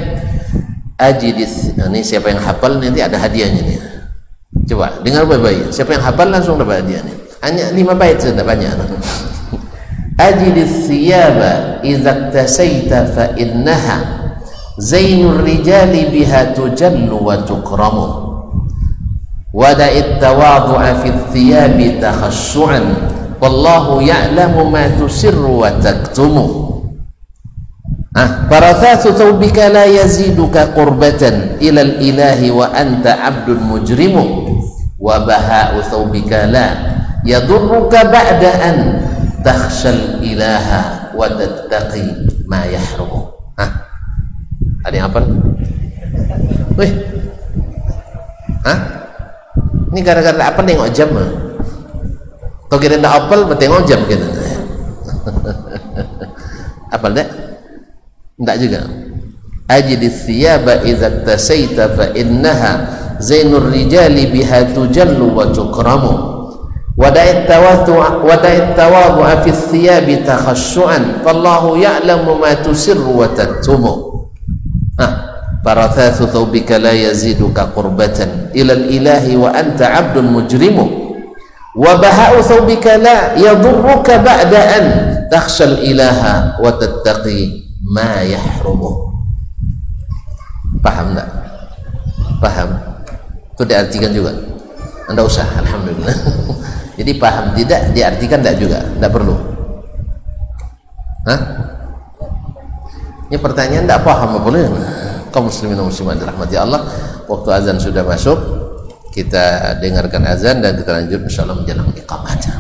ajidis, ini siapa yang hafal nanti ada hadiahnya nih. Coba dengar baik-baik, siapa yang hafal langsung dapat hadiahnya. Hanya 5 bait saja, banyak. Ajidis thiyaba idza tasaita fa innaha zainur rijali biha tujallu wa tukramu wada'it tawadhu'a fi thiyabi takhassu'an wallahu ya'lamu ma tusirru wa taktumu. Farathathu thawbika la yaziduka qurbatan ilal ilahi wa anta abdun mujrimu wa baha'u thawbika la yadurruka ba'da an takhshal ilaha wa tattaqi ma yahrumu. Ada yang apa? Wih, ini gara-gara apa nengok jam? Kalau kita tidak apal, tengok jam kita. Apal tak? Tidak juga. Ajidis thiyaba idza tasaita fa innaha zainur rijali biha tujallu wa tukramu wada'it tawadhu'a fi thiyabi takhassu'an fallahu ya'lamu ma tusirru wa taktumu. Farathathu thawbika la yaziduka qurbatan ilal ilahi wa anta abdun mujrimu wa baha'u thawbika la yadurruka ba'da an takhshal ilaha wa tattaqi ma yahrumu. Paham tak? Paham? Itu diartikan juga? Anda usah, alhamdulillah. Jadi paham tidak diartikan tidak juga, tidak perlu. Ini pertanyaan tidak paham apa boleh? Kaum muslimin dan muslimat dirahmati Allah, waktu azan sudah masuk, kita dengarkan azan dan kita lanjut insyaallah menjelang iqamat.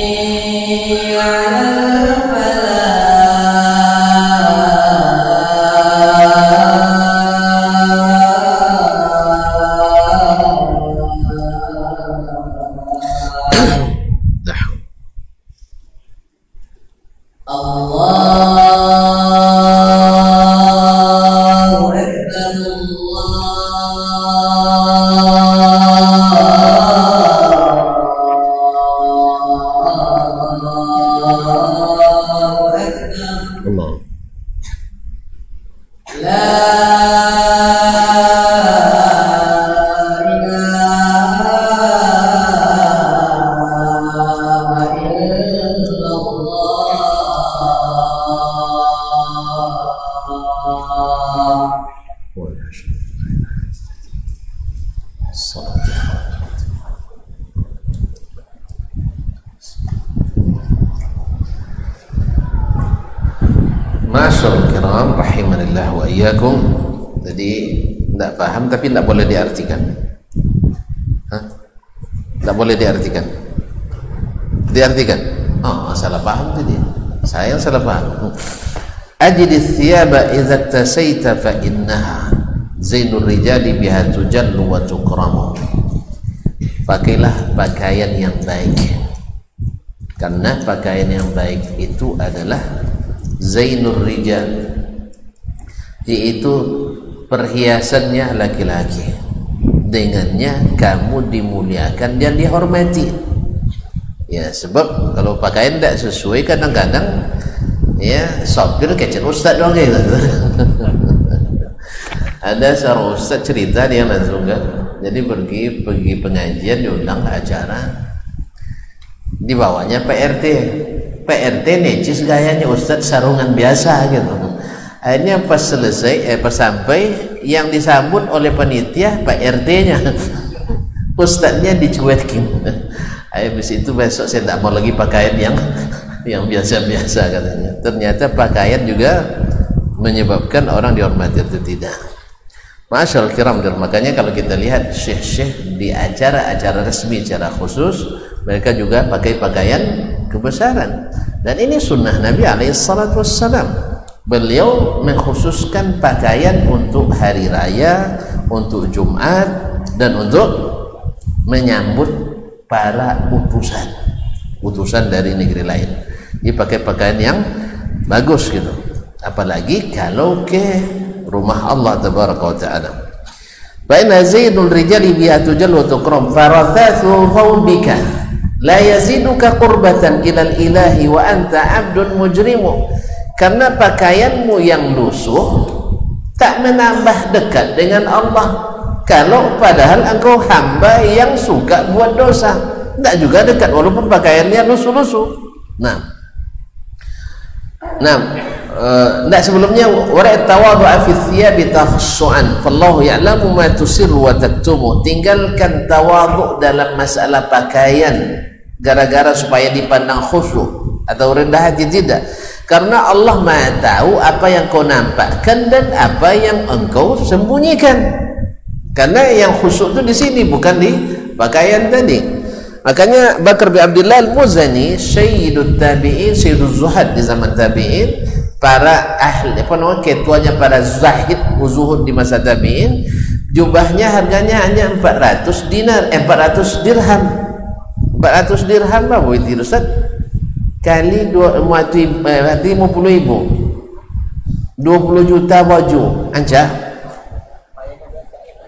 حي Masyaallah kiram rahimanillah wa iyyakum. Jadi tidak paham tapi tidak boleh diartikan. Tidak boleh diartikan. Diartikan. Oh, salah paham tadi. Saya yang salah paham. Ajidis thiyaba idza tasaita fa innaha zainur rijali biha tujallu wa tukramu. Pakailah pakaian yang baik. Karena pakaian yang baik itu adalah zainur rijal, yaitu perhiasannya laki-laki. Dengannya kamu dimuliakan dan dihormati. Ya, sebab kalau pakaian tidak sesuai kadang-kadang ya sopir kecil ustaz doang gitu. Ada seorang ustaz cerita dia langsung kan, jadi pergi pengajian, diundang acara, dibawanya PRT necis gayanya ustaz, sarungan biasa gitu. Akhirnya pas selesai pas sampai yang disambut oleh panitia PRT-nya ustaznya dicuekin. Habis itu besok saya tidak mau lagi pakaian yang biasa-biasa katanya. Ternyata pakaian juga menyebabkan orang dihormati atau tidak. Masyaallah kiram, makanya kalau kita lihat syekh-syekh di acara-acara resmi secara khusus, mereka juga pakai pakaian kebesaran. Dan ini sunnah Nabi alaihissalatu wassalam. Beliau mengkhususkan pakaian untuk hari raya, untuk Jumat, dan untuk menyambut para utusan dari negeri lain. Dia pakai pakaian yang bagus gitu. Apalagi kalau ke rumah Allah tabaraka wa ta'ala. Fa inna zainul rijali biha tujallu wa tukram farathathu thawbika la yaziduka qurbatan ilal ilahi wa anta abdun mujrimu. Karena pakaianmu yang lusuh tak menambah dekat dengan Allah, kalau padahal engkau hamba yang suka buat dosa. Tak juga dekat walaupun pakaiannya lusuh-lusuh. Nah, sebelumnya wara tawadhu'a fi thiyabi takhassu'an fallahu ya'lamu ma tusirru wa taktumu. Tinggalkan tawadhu dalam masalah pakaian gara-gara supaya dipandang khusyuk atau rendah hati, tidak. Karena Allah Maha tahu apa yang kau nampakkan dan apa yang engkau sembunyikan. Karena yang khusyuk itu di sini, bukan di pakaian tadi. Makanya Bakar bin Abdullah Al-Muzani, Sayyidut Tabi'in, Sayyidul Zuhad di zaman Tabi'in, para ahli ketuanya para zahid zuhud di masa Tabi'in, jubahnya harganya hanya 400 dinar, 400 dirham. 400 dirham apa itu Ustaz? Kali 50.000, 20 juta baju ancah.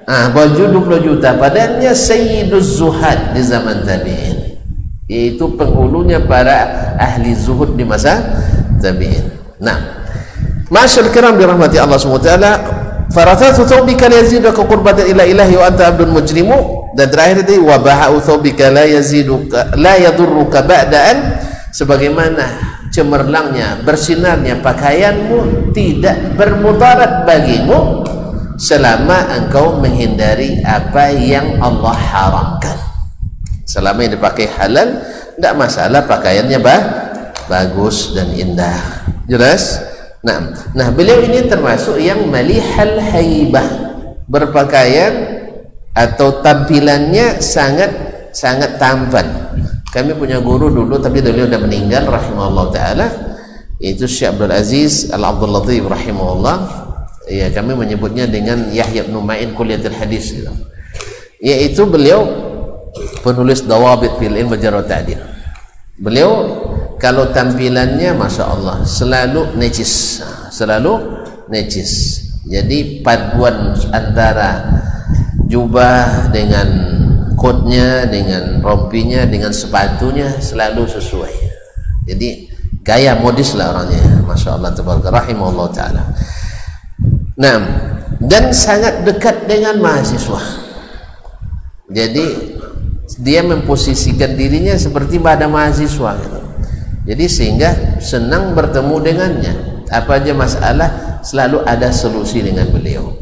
Baju 20 juta. Padahal Sayyiduz Zuhad di zaman Tabi'in, yaitu penghulunya para ahli zuhud di masa Tabi'in. Nah, masyaallah kiram dirahmati Allah SWT. Farathatu thawbika la yaziduka qurbatan ila ilahi wa anta abdun mujrimu. Dan terakhir itu wa baha'u thawbika la yaziduka la yadurruka ba'da'an. Sebagaimana cemerlangnya, bersinarnya pakaianmu tidak bermudarat bagimu selama engkau menghindari apa yang Allah haramkan. Selama yang dipakai halal, tidak masalah pakaiannya bagus dan indah. Jelas? Nah, beliau ini termasuk yang malihal haibah, berpakaian atau tampilannya sangat tampan. Kami punya guru dulu, tapi beliau sudah meninggal rahimahullah taala, yaitu Syekh Abdul Aziz Al-Abdul Latif rahimahullah. Ya, kami menyebutnya dengan Yahya bin Ma'in Kuliyatul Hadis gitu. Yaitu beliau penulis Dawabit fil Ilm Jarh wa Ta'dil. Beliau kalau tampilannya Masya Allah selalu necis. Jadi paduan antara jubah dengan coatnya, dengan rompinya, dengan sepatunya selalu sesuai. Jadi gaya modis lah orangnya, Masya Allah tabaraka rahimahullah ta'ala. Nah, dan sangat dekat dengan mahasiswa. Jadi dia memposisikan dirinya seperti pada mahasiswa gitu. Jadi sehingga senang bertemu dengannya. Apa aja masalah selalu ada solusi dengan beliau.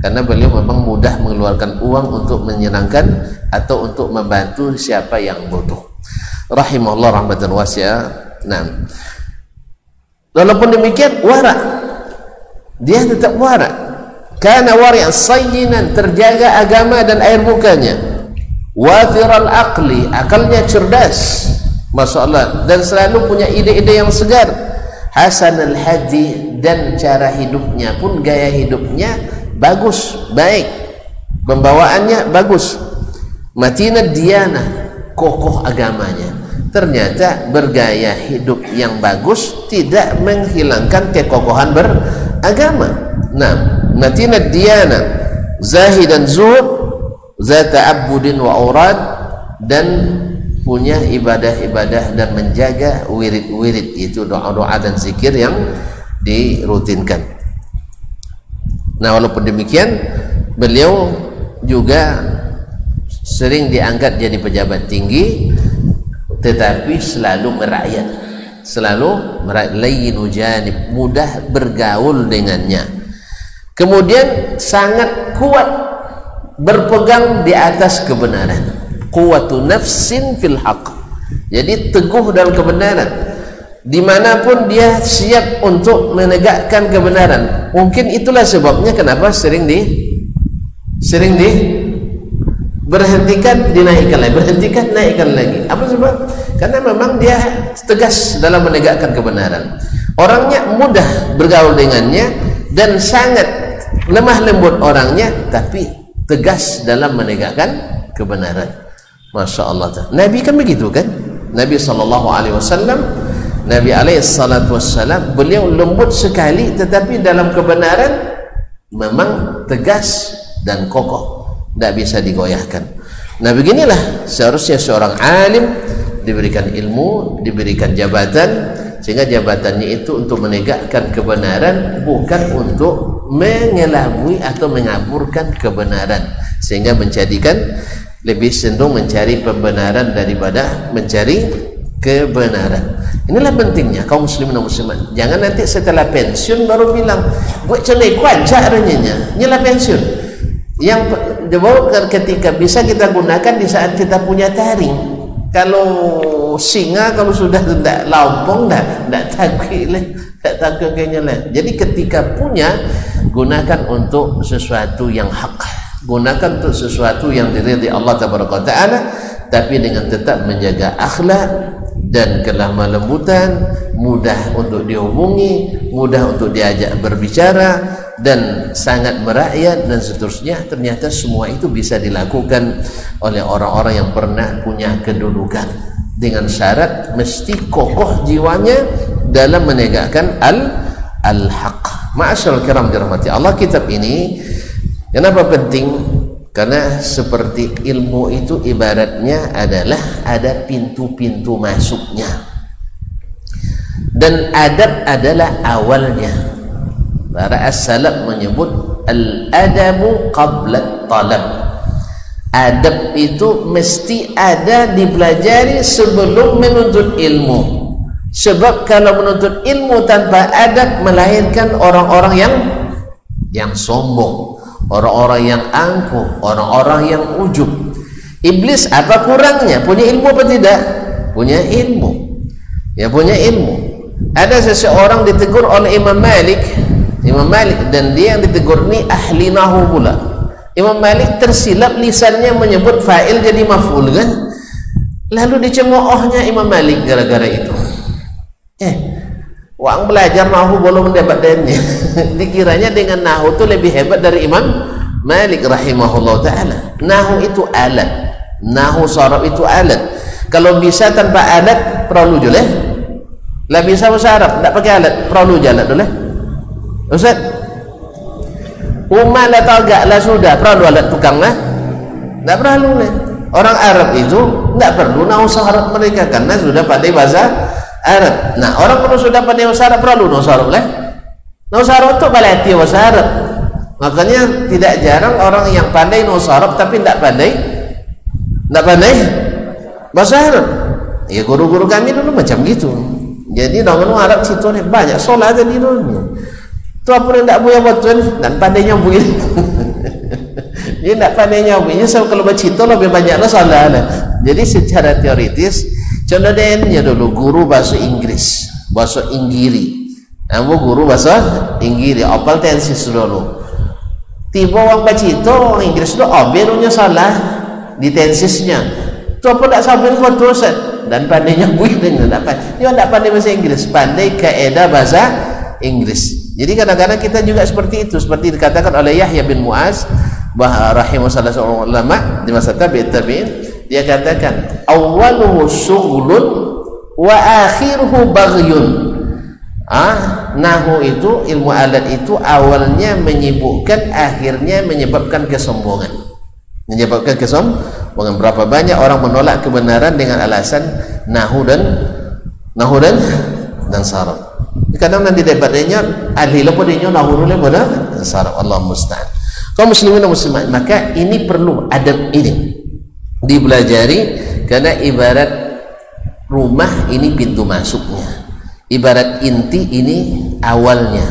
Karena beliau memang mudah mengeluarkan uang untuk menyenangkan atau untuk membantu siapa yang butuh. Rahimahullah rahmatan wasi'ah. Nah, walaupun demikian wara, dia tetap wara. Karena wari'an sayyinan, terjaga agama dan air mukanya. Wathiral aqli, akalnya cerdas, masya Allah, dan selalu punya ide-ide yang segar. Hasanul hadi, dan cara hidupnya pun, gaya hidupnya bagus, baik, pembawaannya bagus. Matinad diyana, kokoh agamanya. Ternyata bergaya hidup yang bagus tidak menghilangkan kekokohan beragama. Nah, matinad diyana, zahidan zuhud, zata abudin wa aurad, dan punya ibadah-ibadah dan menjaga wirid-wirid, itu doa-doa dan zikir yang dirutinkan. Nah, walaupun demikian beliau juga sering diangkat jadi pejabat tinggi, tetapi selalu merakyat, layyinu janib, mudah bergaul dengannya. Kemudian sangat kuat berpegang di atas kebenaran, quwwatu nafsin fil haqq. Jadi teguh dalam kebenaran, dimanapun dia siap untuk menegakkan kebenaran. Mungkin itulah sebabnya kenapa sering berhentikan, dinaikkan lagi, berhentikan, naikkan lagi. Apa sebab? Karena memang dia tegas dalam menegakkan kebenaran. Orangnya mudah bergaul dengannya dan sangat lemah lembut orangnya, tapi tegas dalam menegakkan kebenaran. Masya Allah. Nabi kan begitu kan? Nabi SAW, Nabi SAW, beliau lembut sekali, tetapi dalam kebenaran memang tegas dan kokoh, tidak bisa digoyahkan. Nah, beginilah seharusnya seorang alim diberikan ilmu, diberikan jabatan, sehingga jabatannya itu untuk menegakkan kebenaran, bukan untuk mengelabui atau mengaburkan kebenaran, sehingga menjadikan lebih cenderung mencari pembenaran daripada mencari kebenaran. Inilah pentingnya kaum muslimin dan muslimat. Jangan nanti setelah pensiun baru bilang, "Gue celai kuat caranya." Nyelah pensiun. Yang ketika bisa kita gunakan di saat kita punya taring. Kalau singa kalau sudah tidak lampung tidak takut kayaknya lah. Jadi ketika punya, gunakan untuk sesuatu yang hak, gunakan untuk sesuatu yang diridhai Allah Taala, tapi dengan tetap menjaga akhlak dan kelemah lembutan, mudah untuk dihubungi, mudah untuk diajak berbicara, dan sangat merakyat dan seterusnya. Ternyata semua itu bisa dilakukan oleh orang-orang yang pernah punya kedudukan, dengan syarat mesti kokoh jiwanya dalam menegakkan al-haq. Ma'asyiral kiram dirahmati Allah, kitab ini kenapa penting? Karena seperti ilmu itu ibaratnya adalah ada pintu-pintu masuknya, dan adab adalah awalnya. Para as-salaf menyebut al-adabu qabla talab. Adab itu mesti ada, dipelajari sebelum menuntut ilmu. Sebab kalau menuntut ilmu tanpa adab melahirkan orang-orang yang sombong, orang-orang yang angkuh, orang-orang yang ujub. Iblis apa kurangnya? Punya ilmu apa tidak? Punya ilmu. Ya, punya ilmu. Ada seseorang ditegur oleh Imam Malik, dan dia yang ditegur ini ahli nahu pula. Imam Malik tersilap lisannya menyebut fa'il jadi maf'ul kan? Lalu dicemoohnya Imam Malik gara-gara itu. Orang belajar nahu belum mendapat dennya. Dikiranya dengan nahu itu lebih hebat dari Imam Malik rahimahullah ta'ala. Nahu itu alat, nahu saraf itu alat. Kalau bisa tanpa alat perlu je lah. Lah bisa bahasa Arab tak pakai alat perlu je alat dulu. Ustaz, umat lah tagak lah sudah, perlu alat tukang lah? Tak perlu lah. Orang Arab itu tak perlu nahu saraf mereka karena sudah pandai bahasa Arab. Nah, orang kalau sudah pandai bahasa Arab perlu nahu saraf lah. Nahu saraf itu balati bahasa Arab. Makanya tidak jarang orang yang pandai nulis Arab tapi tidak pandai bahasa Arab. Ya guru-guru kami dulu macam gitu. Jadi orang Arab situ banyak solat di dulu. Tu apa yang tidak punya betul dan pandainya buin. Dia tidak pandainya buinnya so, kalau baca itu lebih banyaklah solat. Jadi secara teoritis contohnya dulu guru bahasa Inggris, bahasa Inggiri. Ambo guru bahasa Inggiri, opal tensis dulu. Tiba orang baca itu orang Inggris itu oberunya salah di tensisnya. Tu apa tak sampai betul dan pandainya buin dengan dapat. Dia tidak pandai bahasa Inggris, pandai kaedah bahasa Inggris. Jadi kadang-kadang kita juga seperti itu, seperti dikatakan oleh Yahya bin Mu'az rahimahullah seorang ulama di masa tabi'in, dia katakan awwaluhu syughlun wa akhiruhu baghyun. Nahu itu, ilmu adat itu awalnya menyibukkan, akhirnya menyebabkan kesombongan. Berapa banyak orang menolak kebenaran dengan alasan nahu dan saraf. Kadang nanti debatnya ahli lepo dinyo nahu pada saraf. Allah musta'an. Kaum muslimin dan muslimat, maka ini perlu adab ini dipelajari, karena ibarat rumah ini pintu masuknya, ibarat inti ini awalnya,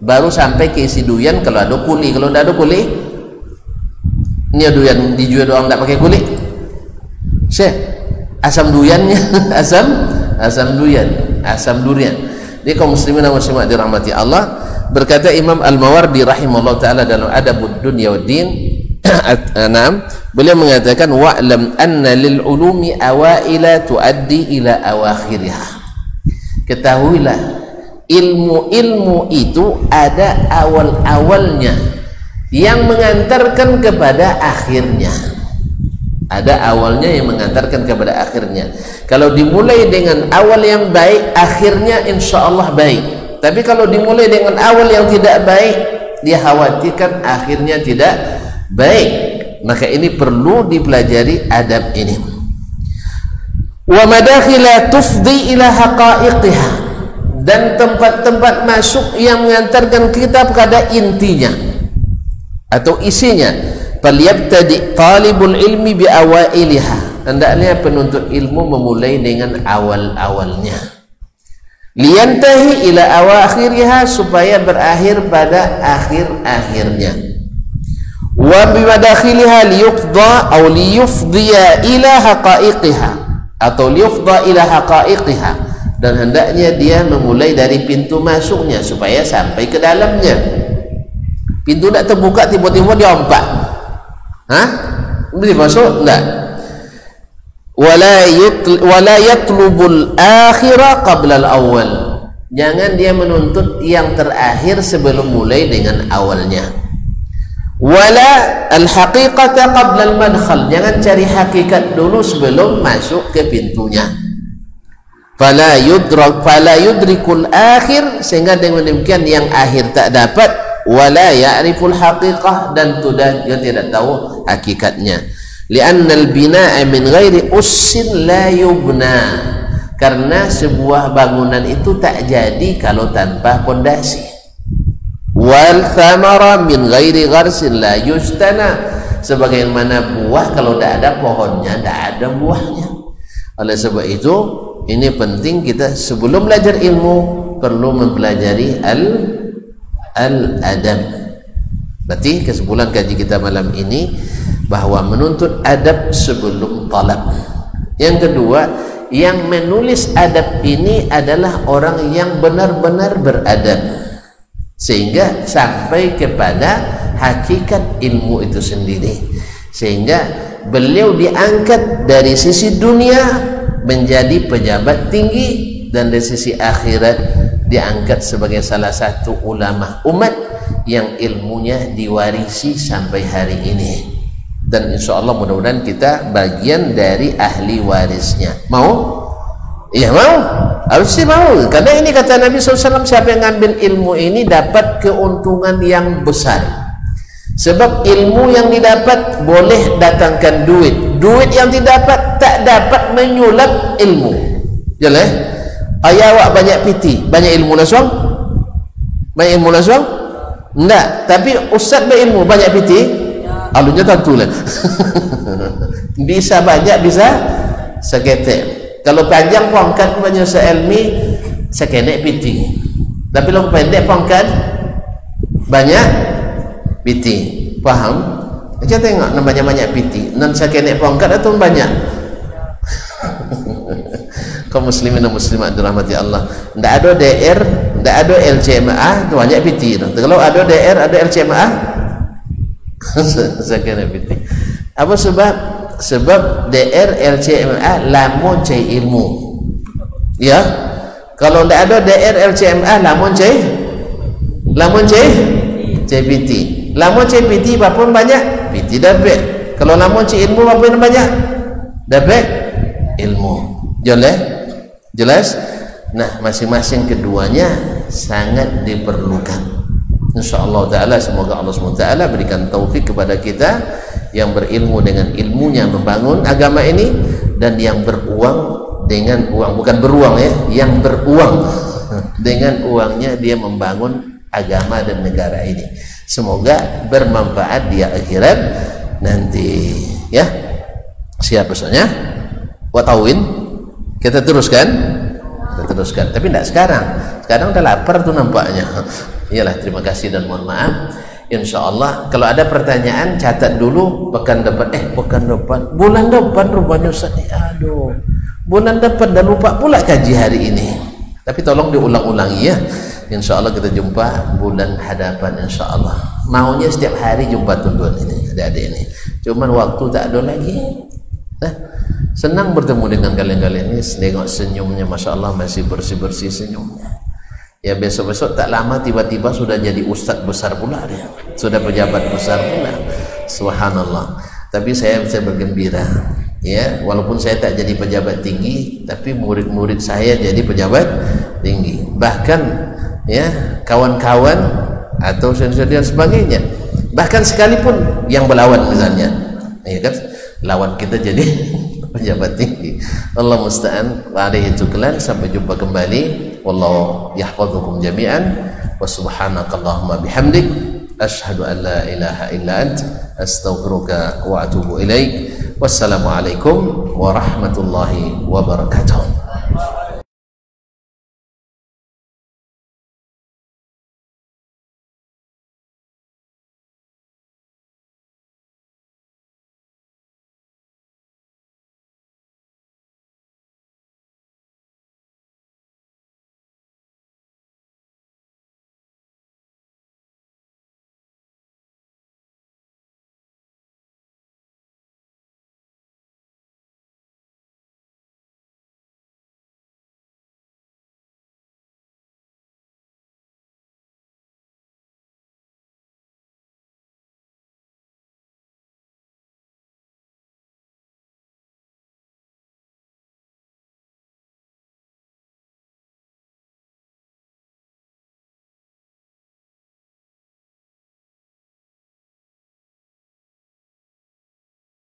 baru sampai ke isi duyan kalau ada kuli. Kalau tidak ada kuli, ini duyan dijual doang tidak pakai kuli. Asam duyannya asam durian. Jadi kaum muslimin dan muslimat dirahmati Allah, berkata Imam Al-Mawardi rahimahullah taala dalam Adabud Dunya Waddin, beliau mengatakan wa'lam anna lil ulumi awaila tuaddi ila awakhiriha. Ketahuilah ilmu-ilmu itu ada awal-awalnya yang mengantarkan kepada akhirnya. Ada awalnya yang mengantarkan kepada akhirnya. Kalau dimulai dengan awal yang baik, akhirnya insya Allah baik. Tapi kalau dimulai dengan awal yang tidak baik, dia khawatirkan akhirnya tidak baik. Maka ini perlu dipelajari adab ini. Wa madakhila tufdi ila haqa'iqiha, dan tempat-tempat masuk yang mengantarkan kita pada intinya atau isinya. Falyabtadi talibul ilmi bi awailiha, hendaknya penuntut ilmu memulai dengan awal-awalnya. Liyantahi ila awakhiriha, supaya berakhir pada akhir-akhirnya. Wa bimadakhiliha liyufda atau liyufdiya ila haqa'iqiha, atau liyufda ila haqa'iqiha, dan hendaknya dia memulai dari pintu masuknya supaya sampai ke dalamnya. Pintu tidak terbuka tiba-tiba dia ompak. Boleh masuk? Enggak. Wala yatlubul akhira qabla al-awwal, jangan dia menuntut yang terakhir sebelum mulai dengan awalnya. Wala al-haqiqata qabla al-madkhal, jangan cari hakikat dulu sebelum masuk ke pintunya. Fala yudrikul akhir, sehingga dengan demikian yang akhir tak dapat. Wala ya'riful haqiqah, dan dia tidak tahu hakikatnya. Li'annal bina'a min ghairi ussin la yubna, karena sebuah bangunan itu tak jadi kalau tanpa pondasi. Wal thamara min ghairi gharsin la yustana, sebagaimana buah kalau tidak ada pohonnya tidak ada buahnya. Oleh sebab itu ini penting, kita sebelum belajar ilmu perlu mempelajari al-adab. Berarti kesimpulan kaji kita malam ini bahwa menuntut adab sebelum talab. Yang kedua, yang menulis adab ini adalah orang yang benar-benar beradab, sehingga sampai kepada hakikat ilmu itu sendiri, sehingga beliau diangkat dari sisi dunia menjadi pejabat tinggi, dan dari sisi akhirat diangkat sebagai salah satu ulama umat yang ilmunya diwarisi sampai hari ini. Dan insya Allah mudah-mudahan kita bagian dari ahli warisnya. Mau? Iya mau, harusnya mau, karena ini kata Nabi SAW, siapa yang ngambil ilmu ini dapat keuntungan yang besar. Sebab ilmu yang didapat boleh datangkan duit, duit yang didapat tak dapat menyulap ilmu. Jelas? Ayah awak banyak piti, banyak ilmu langsung, banyak ilmu langsung, Enggak, tapi ustaz berilmu banyak piti alunya tentu lah. Bisa banyak, bisa seketek. Kalau panjang pangkat banyak seilmi sekenek piti, tapi kalau pendek pangkat banyak piti. Paham? Kita tengok namanya banyak piti nan sekenek pangkat atau banyak. Kaum muslimin dan muslimat dirahmati Allah, tidak ada DR, tidak ada LCMA, itu banyak PT. Kalau ada DR, ada LCMA, saya PT. Apa sebab? Sebab DR, LCMA lamun cai ilmu. Ya, kalau tidak ada DR, LCMA lamun cai PT. Lamun cai PT berapa banyak? PT dapat. Kalau lamun cai ilmu berapa banyak? Dapat ilmu. Jelas? Nah, masing-masing keduanya sangat diperlukan. Insyaallah taala, semoga Allah SWT berikan taufik kepada kita yang berilmu dengan ilmunya membangun agama ini, dan yang beruang dengan uang, bukan beruang ya, yang beruang dengan uangnya dia membangun agama dan negara ini. Semoga bermanfaat di akhirat nanti ya. Siap besarnya watawin. Kita teruskan, tapi tidak sekarang. Sekarang udah lapar tuh nampaknya. Iyalah, terima kasih dan mohon maaf. Insyaallah kalau ada pertanyaan catat dulu bulan depan rupanya Ustaz. Aduh, bulan depan dah lupa pula kaji hari ini. Tapi tolong diulang-ulangi ya. Insyaallah kita jumpa bulan hadapan insyaallah. Maunya setiap hari jumpa tuan-tuan ini, adik-adik ini. Cuman waktu tak ada lagi. Nah, senang bertemu dengan kalian-kalian ini. Tengok senyumnya, Masya Allah, masih bersih-bersih senyumnya. Ya, besok-besok tak lama tiba-tiba sudah jadi ustadz besar pula dia, sudah pejabat besar pula. Subhanallah. Tapi saya bergembira ya, walaupun saya tak jadi pejabat tinggi, tapi murid-murid saya jadi pejabat tinggi. Bahkan ya, kawan-kawan atau senior dan sebagainya, bahkan sekalipun yang berlawan misalnya, ya kan, lawan kita jadi pejabat tinggi. Allah musta'an wa alaihi tuklan. Sampai jumpa kembali. Wallahu yahfazukum jami'an wa subhanakallahumma bihamdik asyhadu an la ilaha illa ant astaghfiruka wa atubu ilaik. Wassalamu alaikum warahmatullahi wabarakatuh.